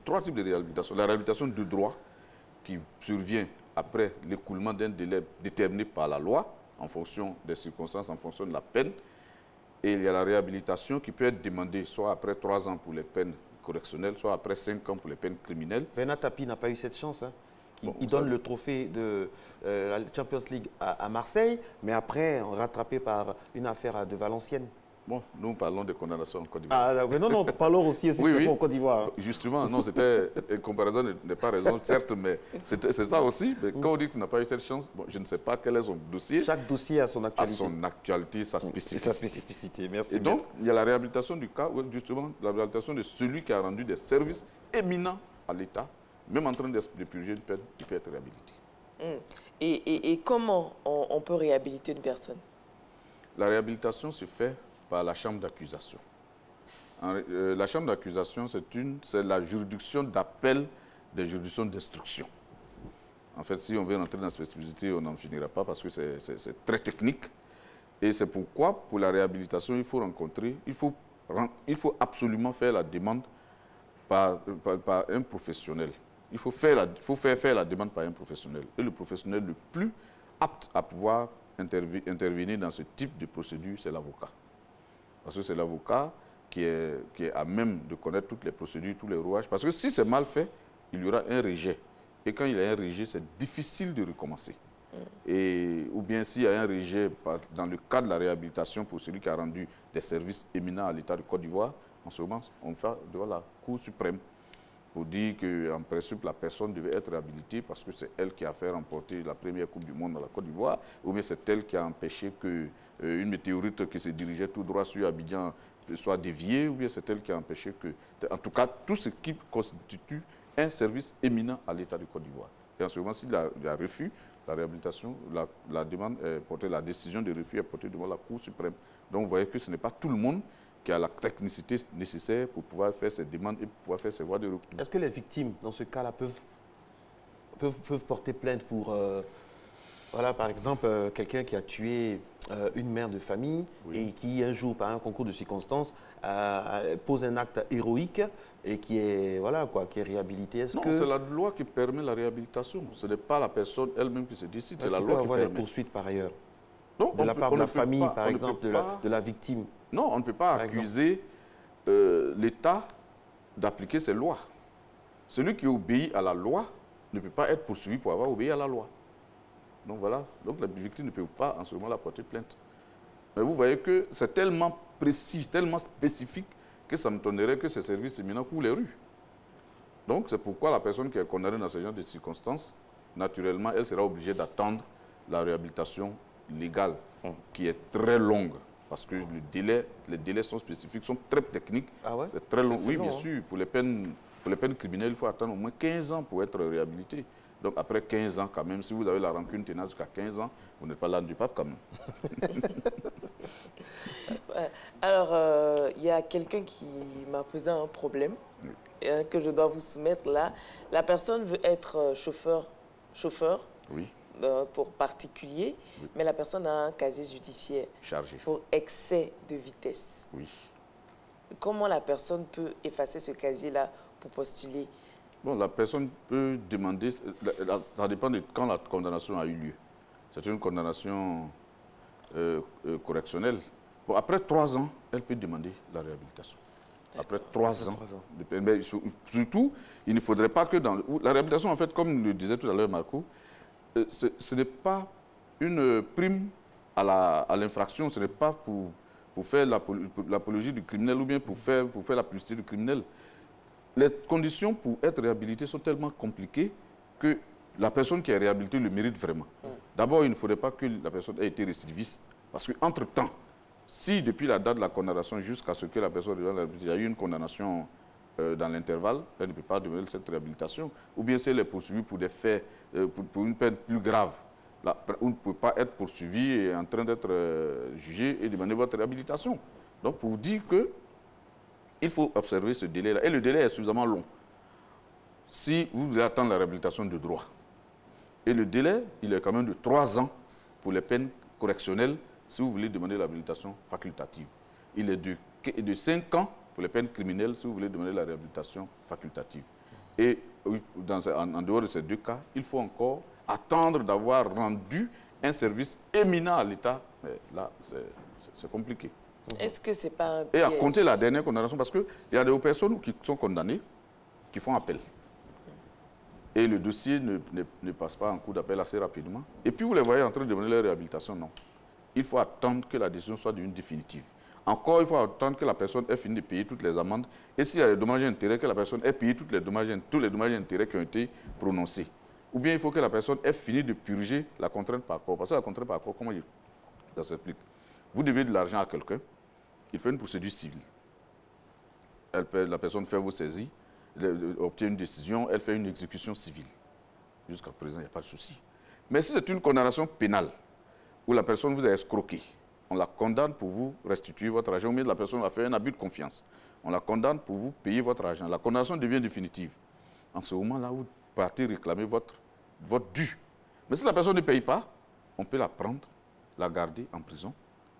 trois types de réhabilitation. La réhabilitation de droit qui survient après l'écoulement d'un délai déterminé par la loi, en fonction des circonstances, en fonction de la peine. Et il y a la réhabilitation qui peut être demandée soit après 3 ans pour les peines correctionnelles, soit après 5 ans pour les peines criminelles. Bernard Tapie n'a pas eu cette chance. Hein. Il donne le trophée de la Champions League à Marseille, mais après, rattrapé par une affaire de Valenciennes. Bon, nous parlons des condamnations en Côte d'Ivoire. Ah, mais non, parlons aussi oui, en Côte d'Ivoire. Justement, non, c'était une comparaison n'est pas raison, certes, mais c'est ça aussi. Mais quand on dit que tu n'as pas eu cette chance, bon, je ne sais pas quel est son dossier. Chaque dossier a son actualité. A son actualité, sa spécificité. Sa spécificité, merci. Et donc, il y a la réhabilitation du cas, justement, la réhabilitation de celui qui a rendu des services éminents à l'État, même en train de purger une peine, il peut être réhabilité. Et comment on peut réhabiliter une personne? La réhabilitation se fait par la chambre d'accusation. La chambre d'accusation, c'est la juridiction d'appel des juridictions d'instruction. En fait, si on veut rentrer dans la spécificité, on n'en finira pas parce que c'est très technique. Et c'est pourquoi, pour la réhabilitation, il faut absolument faire la demande par un professionnel. Il faut faire la demande par un professionnel. Et le professionnel le plus apte à pouvoir intervenir dans ce type de procédure, c'est l'avocat. Parce que c'est l'avocat qui est à même de connaître toutes les procédures, tous les rouages. Parce que si c'est mal fait, il y aura un rejet. Et quand il y a un rejet, c'est difficile de recommencer. Ou bien s'il y a un rejet dans le cadre de la réhabilitation pour celui qui a rendu des services éminents à l'État de Côte d'Ivoire, en ce moment, on fait devant la Cour suprême pour dire qu'en principe, la personne devait être réhabilitée parce que c'est elle qui a fait remporter la première Coupe du Monde dans la Côte d'Ivoire, ou bien c'est elle qui a empêché qu'une météorite qui se dirigeait tout droit sur Abidjan soit déviée, ou bien c'est elle qui a empêché que... En tout cas, tout ce qui constitue un service éminent à l'État de Côte d'Ivoire. Et en ce moment, s'il y a refus, la réhabilitation, la demande est portée, la décision de refus est portée devant la Cour suprême. Donc vous voyez que ce n'est pas tout le monde qui a la technicité nécessaire pour pouvoir faire ces demandes et pour pouvoir faire ces voies de recours. Est-ce que les victimes, dans ce cas-là, peuvent porter plainte pour, voilà, par exemple, quelqu'un qui a tué une mère de famille et qui, un jour, par un concours de circonstances, pose un acte héroïque et qui est, voilà, quoi, qui est réhabilité? Non, c'est la loi qui permet la réhabilitation. Ce n'est pas la personne elle-même qui se décide, c'est la loi qui permet. Est-ce qu'il peut y avoir des poursuites par ailleurs? Non, de la part de la famille, par exemple, de la victime? Non, on ne peut pas accuser l'État d'appliquer ses lois. Celui qui obéit à la loi ne peut pas être poursuivi pour avoir obéi à la loi. Donc voilà, donc les victimes ne peuvent pas en ce moment-là porter plainte. Mais vous voyez que c'est tellement précis, tellement spécifique que ça m'étonnerait que ces services éminents courent les rues. Donc c'est pourquoi la personne qui est condamnée dans ce genre de circonstances, naturellement, elle sera obligée d'attendre la réhabilitation légale, qui est très longue. Parce que les délais sont spécifiques, sont très techniques. Ah ouais? C'est très long. Oui, bien sûr. Pour les peines criminelles, il faut attendre au moins 15 ans pour être réhabilité. Donc après 15 ans, quand même, si vous avez la rancune ténacre jusqu'à 15 ans, vous n'êtes pas l'âne du pape quand même. Alors, il y a quelqu'un qui m'a posé un problème que je dois vous soumettre là. La personne veut être chauffeur oui. Pour particulier, mais la personne a un casier judiciaire chargé pour excès de vitesse. Oui. Comment la personne peut effacer ce casier-là pour postuler? Bon, la personne peut demander, ça dépend de quand la condamnation a eu lieu. C'est une condamnation correctionnelle. Bon, après 3 ans, elle peut demander la réhabilitation. Après 3 ans. Mais surtout, il ne faudrait pas que dans... La réhabilitation, en fait, comme le disait tout à l'heure Marco, ce n'est pas une prime à l'infraction, ce n'est pas pour faire l'apologie du criminel ou bien pour faire la publicité du criminel. Les conditions pour être réhabilité sont tellement compliquées que la personne qui est réhabilitée le mérite vraiment. D'abord, il ne faudrait pas que la personne ait été récidiviste. Parce qu'entre-temps, si depuis la date de la condamnation jusqu'à ce que la personne il y a eu une condamnation dans l'intervalle, elle ne peut pas demander cette réhabilitation. Ou bien si elle est poursuivie pour des faits, pour une peine plus grave, on ne peut pas être poursuivi et en train d'être jugé et demander votre réhabilitation. Donc pour dire que il faut observer ce délai-là. Et le délai est suffisamment long. Si vous voulez attendre la réhabilitation de droit, et le délai, il est quand même de 3 ans pour les peines correctionnelles si vous voulez demander l'habilitation facultative. Il est de 5 ans pour les peines criminelles si vous voulez demander la réhabilitation facultative. Et en dehors de ces 2 cas, il faut encore attendre d'avoir rendu un service éminent à l'État. Mais là, c'est compliqué. Est-ce que c'est pas un piège? Et à compter la dernière condamnation, parce qu'il y a des personnes qui sont condamnées, qui font appel. Et le dossier ne passe pas en cours d'appel assez rapidement. Et puis vous les voyez en train de demander leur réhabilitation, non. Il faut attendre que la décision soit devenue définitive. Encore, il faut attendre que la personne ait fini de payer toutes les amendes. Et s'il y a des dommages et intérêts, que la personne ait payé tous les dommages et intérêts qui ont été prononcés. Ou bien il faut que la personne ait fini de purger la contrainte par corps. Parce que la contrainte par corps, comment ça s'explique? Vous devez de l'argent à quelqu'un. Il fait une procédure civile. La personne fait vos saisies, obtient une décision, elle fait une exécution civile. Jusqu'à présent, il n'y a pas de souci. Mais si c'est une condamnation pénale, où la personne vous a escroqué, on la condamne pour vous restituer votre argent, mais la personne a fait un abus de confiance. On la condamne pour vous payer votre argent. La condamnation devient définitive. En ce moment-là, vous partez réclamer votre votre dû. Mais si la personne ne paye pas, on peut la prendre, la garder en prison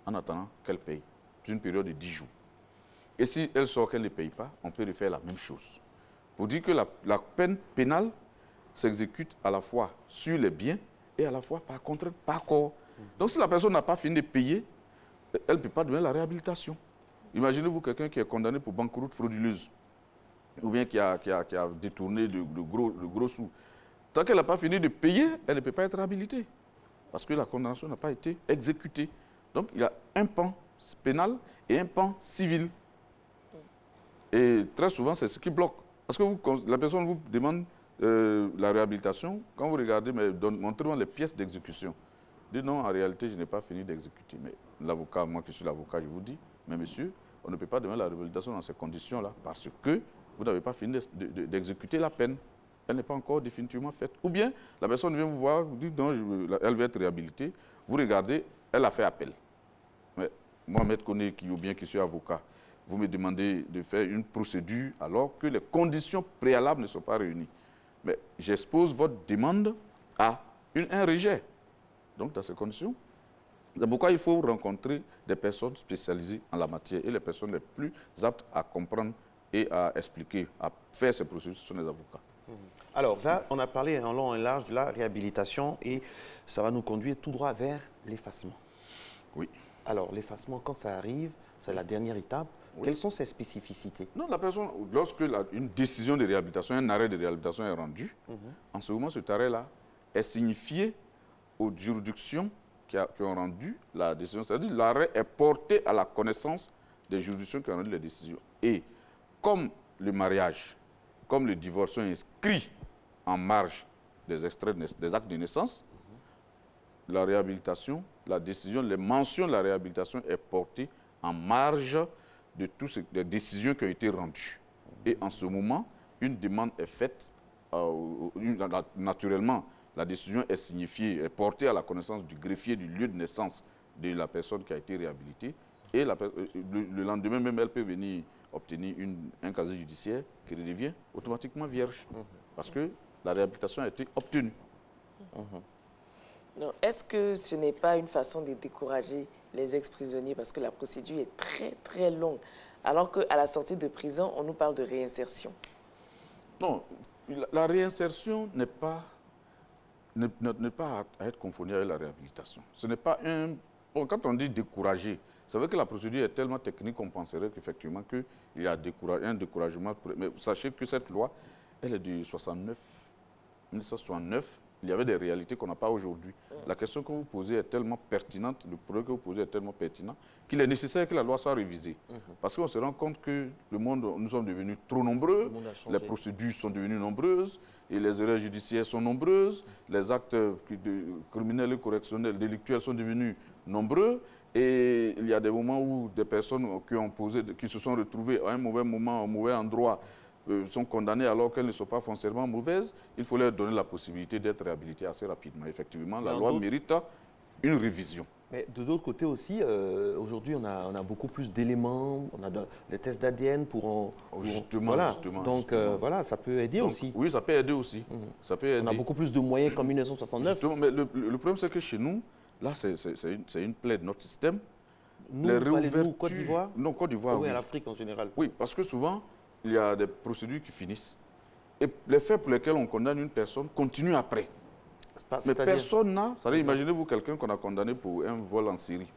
en attendant qu'elle paye, pour une période de 10 jours. Et si elle sort qu'elle ne paye pas, on peut refaire la même chose. Pour dire que la peine pénale s'exécute à la fois sur les biens et à la fois par contrainte, par corps. Donc si la personne n'a pas fini de payer, elle ne peut pas donner la réhabilitation. Imaginez-vous quelqu'un qui est condamné pour banqueroute frauduleuse ou bien qui a détourné de gros sous. Tant qu'elle n'a pas fini de payer, elle ne peut pas être réhabilitée parce que la condamnation n'a pas été exécutée. Donc il y a un pan pénal et un pan civil. Et très souvent, c'est ce qui bloque. Parce que la personne vous demande la réhabilitation, quand vous regardez, montrez-moi les pièces d'exécution. Dites non, en réalité, je n'ai pas fini d'exécuter. Mais l'avocat, moi qui suis l'avocat, je vous dis, mais monsieur, on ne peut pas donner la réhabilitation dans ces conditions-là parce que vous n'avez pas fini d'exécuter la peine. Elle n'est pas encore définitivement faite. Ou bien, la personne vient vous voir, vous dit non, elle veut être réhabilitée. Vous regardez, elle a fait appel. Mais moi, maître Koné, qui suis avocat, vous me demandez de faire une procédure alors que les conditions préalables ne sont pas réunies. Mais j'expose votre demande à un rejet. Donc, dans ces conditions, c'est pourquoi il faut rencontrer des personnes spécialisées en la matière et les personnes les plus aptes à comprendre et à expliquer, à faire ces processus, ce sont les avocats. Alors là, on a parlé en long et large de la réhabilitation et ça va nous conduire tout droit vers l'effacement. Oui. Alors, l'effacement, quand ça arrive, c'est la dernière étape. Oui. Quelles sont ses spécificités? Non, la personne, lorsque une décision de réhabilitation, un arrêt de réhabilitation est rendu, en ce moment, cet arrêt-là est signifié aux juridictions qui ont rendu la décision. C'est-à-dire que l'arrêt est porté à la connaissance des juridictions qui ont rendu les décisions. Et comme le mariage, comme le divorce sont inscrits en marge des extraits des actes de naissance, la réhabilitation, la décision, les mentions de la réhabilitation est portée en marge de toutes les décisions qui ont été rendues. Et en ce moment, une demande est faite, naturellement, la décision est signifiée, est portée à la connaissance du greffier du lieu de naissance de la personne qui a été réhabilitée. Et le lendemain même, elle peut venir obtenir un casier judiciaire qui redevient automatiquement vierge. Parce que la réhabilitation a été obtenue. Est-ce que ce n'est pas une façon de décourager les ex-prisonniers parce que la procédure est très, très longue, alors qu'à la sortie de prison, on nous parle de réinsertion? Non, la réinsertion n'est pas à être confondue avec la réhabilitation. Ce n'est pas un... Bon, quand on dit décourager, c'est vrai que la procédure est tellement technique qu'on penserait qu'effectivement qu'il y a un découragement. Mais sachez que cette loi, elle est de 1969. Il y avait des réalités qu'on n'a pas aujourd'hui. La question que vous posez est tellement pertinente, le problème que vous posez est tellement pertinent, qu'il est nécessaire que la loi soit révisée. Parce qu'on se rend compte que le monde, nous sommes devenus trop nombreux, les procédures sont devenues nombreuses, et les erreurs judiciaires sont nombreuses, les actes criminels et correctionnels, délictuels sont devenus nombreux, et il y a des moments où des personnes qui se sont retrouvées à un mauvais moment, au mauvais endroit, sont condamnées alors qu'elles ne sont pas foncièrement mauvaises, il faut leur donner la possibilité d'être réhabilitées assez rapidement. Effectivement, la loi mérite une révision. Mais de l'autre côté aussi, aujourd'hui, on a beaucoup plus d'éléments, on a des tests d'ADN pour... Justement. Donc, voilà, ça peut aider aussi. Oui, ça peut aider aussi. Ça peut aider. On a beaucoup plus de moyens qu'en 1969. Justement, mais le problème, c'est que chez nous, là, c'est une plaie de notre système. Nous, Côte d'Ivoire? Non, Côte d'Ivoire, oui. L'Afrique en général. Oui, parce que souvent, il y a des procédures qui finissent. Et les faits pour lesquels on condamne une personne continuent après. Mais personne n'a... Imaginez-vous quelqu'un qu'on a condamné pour un vol en série.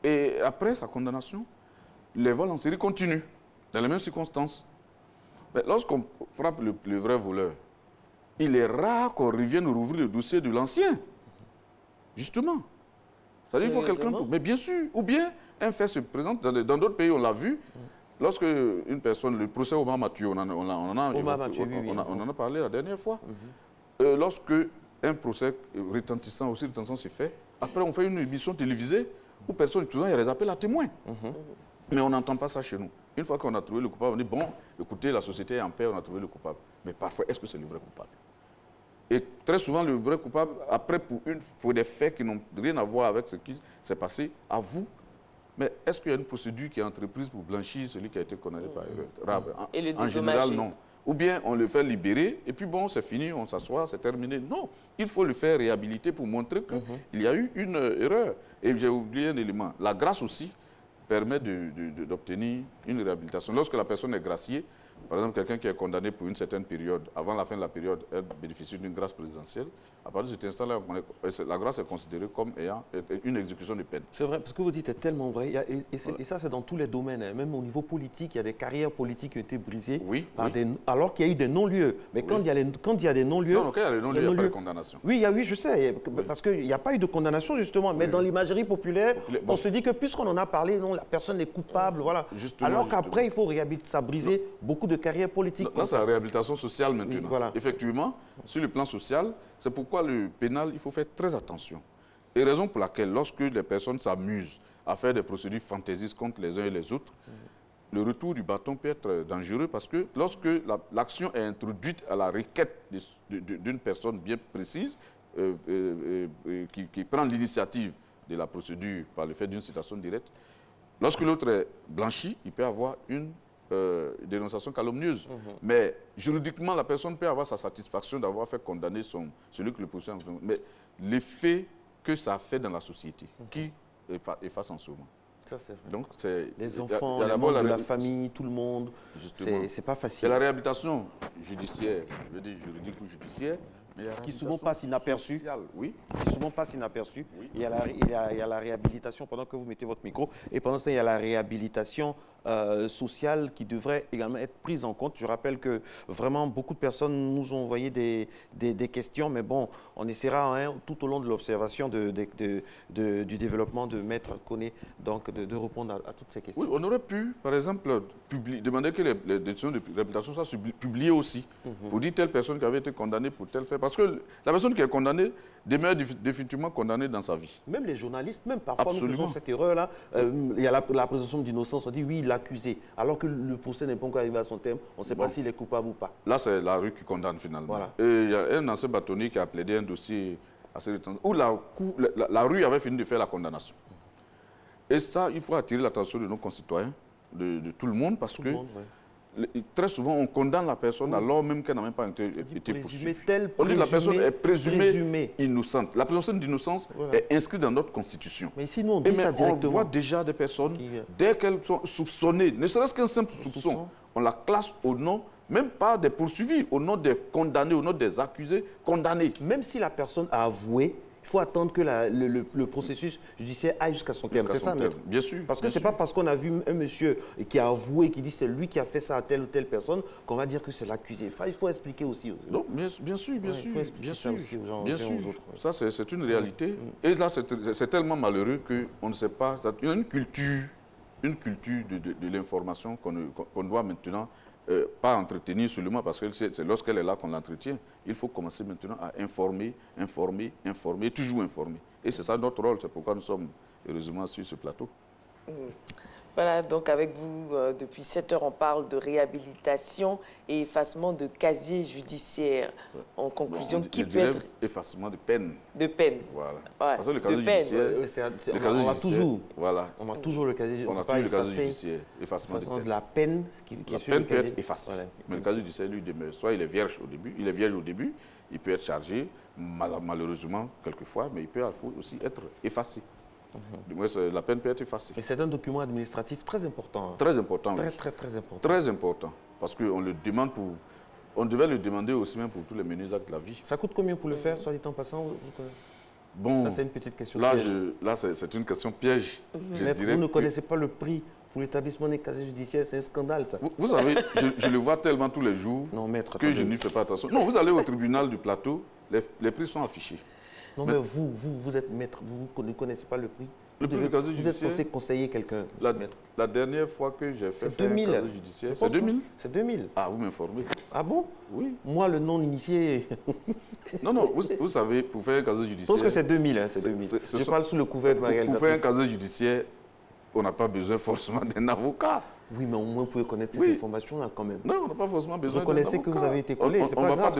Et après sa condamnation, les vols en série continuent, dans les mêmes circonstances. Mais lorsqu'on frappe le vrai voleur, il est rare qu'on revienne rouvrir le dossier de l'ancien. Justement. C'est-à-dire qu'il faut quelqu'un... Mais bien sûr. Ou bien, un fait se présente, dans d'autres pays, on l'a vu, lorsque une personne, le procès Omar Mathieu, on en a parlé la dernière fois. Lorsque un procès retentissant se fait, après on fait une émission télévisée où personne, il y a des appels à témoins. Mais on n'entend pas ça chez nous. Une fois qu'on a trouvé le coupable, on dit, bon, écoutez, la société est en paix, on a trouvé le coupable. Mais parfois, est-ce que c'est le vrai coupable? Et très souvent, le vrai coupable, après, pour des faits qui n'ont rien à voir avec ce qui s'est passé, avoue. Mais est-ce qu'il y a une procédure qui est entreprise pour blanchir celui qui a été condamné par erreur? En général, non. Ou bien on le fait libérer, et puis bon, c'est fini, on s'assoit, c'est terminé. Non, il faut le faire réhabiliter pour montrer qu'il y a eu une erreur. Et j'ai oublié un élément. La grâce aussi permet d'obtenir une réhabilitation. Lorsque la personne est graciée, par exemple, quelqu'un qui est condamné pour une certaine période, avant la fin de la période, elle bénéficie d'une grâce présidentielle. À partir de cet instant-là, la grâce est considérée comme ayant une exécution de peine. C'est vrai, parce que vous dites est tellement vrai. Et ça, c'est dans tous les domaines. Hein. Même au niveau politique, il y a des carrières politiques qui ont été brisées alors qu'il y a eu des non-lieux. Mais quand il y a des non-lieux... Non, quand il y a des non-lieux, il n'y a pas de condamnation. Oui, je sais, parce qu'il n'y a pas eu de condamnation, justement. Mais dans l'imagerie populaire, on se dit que puisqu'on en a parlé, non, la personne est coupable, voilà. Alors qu'après, il faut réhabiliter, ça a brisé beaucoup de carrières politiques. Là, c'est la réhabilitation sociale maintenant. Voilà. Effectivement, sur le plan social, c'est pourquoi le pénal, il faut faire très attention. Et raison pour laquelle, lorsque les personnes s'amusent à faire des procédures fantaisistes contre les uns et les autres, le retour du bâton peut être dangereux parce que lorsque l'action est introduite à la requête d'une personne bien précise, qui prend l'initiative de la procédure par le fait d'une citation directe, lorsque l'autre est blanchi, il peut avoir une dénonciation calomnieuse. Mais juridiquement, la personne peut avoir sa satisfaction d'avoir fait condamner celui qui le poursuit. Mais l'effet que ça fait dans la société, qui efface en ce moment. Ça, c'est vrai. Donc, les enfants, les membres de la famille, tout le monde, c'est pas facile. Il y a la réhabilitation judiciaire, je veux dire juridique ou judiciaire, qui souvent passe inaperçu. Oui. Qui souvent passe inaperçu. Oui. Il y a la réhabilitation, pendant que vous mettez votre micro, et pendant ce temps, il y a la réhabilitation sociale qui devrait également être prise en compte. Je rappelle que vraiment beaucoup de personnes nous ont envoyé des questions, mais bon, on essaiera tout au long de l'observation du développement de Maître Koné, donc de répondre à toutes ces questions. Oui, on aurait pu, par exemple, demander que les décisions de réhabilitation soient publiées aussi, pour dire telle personne qui avait été condamnée pour tel fait. Parce que la personne qui est condamnée demeure définitivement condamnée dans sa vie. Même les journalistes, même parfois nous faisons cette erreur-là. Il y a la présomption d'innocence, on dit oui, l'accusé, alors que le procès n'est pas encore arrivé à son terme, on ne sait pas s'il est coupable ou pas. Là, c'est la rue qui condamne finalement. Voilà. Et il y a un ancien bâtonnier qui a plaidé un dossier assez récent, où la rue avait fini de faire la condamnation. Et ça, il faut attirer l'attention de nos concitoyens, de tout le monde, parce que très souvent, on condamne la personne alors même qu'elle n'a même pas été poursuivie. On dit que la personne est présumée innocente. La présomption d'innocence est inscrite dans notre Constitution. Mais ici, nous, on dit ça directement. On voit déjà des personnes, dès qu'elles sont soupçonnées, ne serait-ce qu'un simple soupçon, on la classe au nom, même pas des poursuivis, au nom des condamnés, au nom des accusés condamnés. Même si la personne a avoué, il faut attendre que le processus judiciaire aille jusqu'à son terme. C'est ça, maître? Bien sûr. Parce que ce n'est pas parce qu'on a vu un monsieur qui a avoué, qui dit c'est lui qui a fait ça à telle ou telle personne, qu'on va dire que c'est l'accusé. Il faut expliquer aussi. Non, bien sûr. Il faut expliquer ça aussi aux gens, aux autres. Ça, c'est une réalité. Et là, c'est tellement malheureux qu'on ne sait pas. Il y a une culture de l'information qu'on doit maintenant pas entretenir seulement parce que c'est lorsqu'elle est là qu'on l'entretient. Il faut commencer maintenant à informer, toujours informer. Et c'est ça notre rôle, c'est pourquoi nous sommes heureusement sur ce plateau. Voilà, donc avec vous, depuis 7 heures, on parle de réhabilitation et effacement de casier judiciaire. En conclusion, qui peut être... Effacement de peine. De peine. Voilà. Ouais. Parce que le casier judiciaire... On a toujours le casier judiciaire. On a toujours le casier judiciaire. Effacement de peine. De la peine qui est sur le casier. La peine peut être effacée. Voilà. Mais le casier judiciaire, lui, demeure. Soit il est vierge au début, il peut être chargé, malheureusement, quelquefois, mais il peut aussi être effacé. Du moins, la peine peut être effacée. Et c'est un document administratif très important. Très important, très important. Très important. Parce qu'on le demande on devait le demander aussi même pour tous les menus actes de la vie. Ça coûte combien pour le faire, soit dit en passant? Bon, là, c'est une petite question piège. Là, c'est une question piège. Vous ne connaissez pas le prix pour l'établissement des casiers judiciaires, c'est un scandale, ça. Vous savez, je le vois tellement tous les jours que je n'y fais pas attention. Non, vous allez au tribunal du plateau, les prix sont affichés. Non, mais vous êtes maître, vous ne connaissez pas le prix. Vous êtes censé conseiller quelqu'un. La dernière fois que j'ai fait un casier judiciaire, c'est 2000. C'est 2000. Ah, vous m'informez. Ah bon? Oui. Moi, le non-initié... Non, vous savez, pour faire un casier judiciaire... Je pense que c'est 2000, hein, c'est 2000. Je parle sous le couvert de ma réalisatrice. Pour faire un casier judiciaire, on n'a pas besoin forcément d'un avocat. Oui, mais au moins, vous pouvez connaître cette information-là quand même. Non, on n'a pas forcément besoin d'un avocat. Vous reconnaissez que vous avez été collé, c'est pas grave.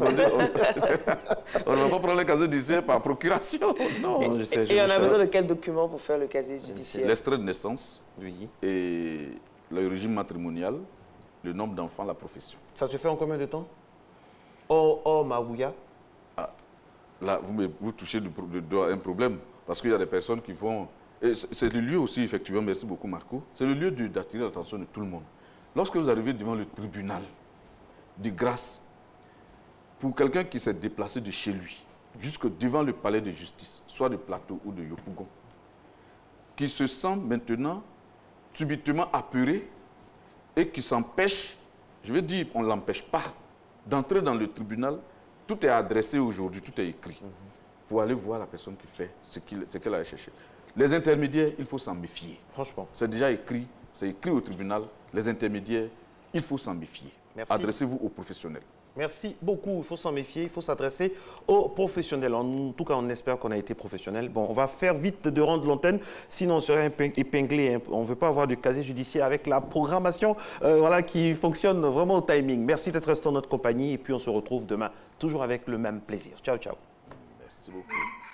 On ne va pas prendre le casier judiciaire par procuration, non. Et on a besoin de quel document pour faire le casier judiciaire? L'extrait de naissance et le régime matrimonial le nombre d'enfants, la profession. Ça se fait en combien de temps? Oh, Magouya. Là, vous touchez un problème, parce qu'il y a des personnes qui font... C'est le lieu aussi, effectivement, merci beaucoup Marco, c'est le lieu d'attirer l'attention de tout le monde. Lorsque vous arrivez devant le tribunal de grâce, pour quelqu'un qui s'est déplacé de chez lui, jusque devant le palais de justice, soit de Plateau ou de Yopougon, qui se sent maintenant subitement apeuré et qui s'empêche, je veux dire, on ne l'empêche pas d'entrer dans le tribunal, tout est adressé aujourd'hui, tout est écrit, pour aller voir la personne qui fait ce qu'elle a cherché. Les intermédiaires, il faut s'en méfier. Franchement. C'est déjà écrit, c'est écrit au tribunal. Les intermédiaires, il faut s'en méfier. Adressez-vous aux professionnels. Merci beaucoup. Il faut s'en méfier, il faut s'adresser aux professionnels. En tout cas, on espère qu'on a été professionnel. Bon, on va faire vite de rendre l'antenne, sinon on serait épinglé. On ne veut pas avoir de casier judiciaire avec la programmation voilà, qui fonctionne vraiment au timing. Merci d'être resté en notre compagnie et puis on se retrouve demain, toujours avec le même plaisir. Ciao, ciao. Merci beaucoup.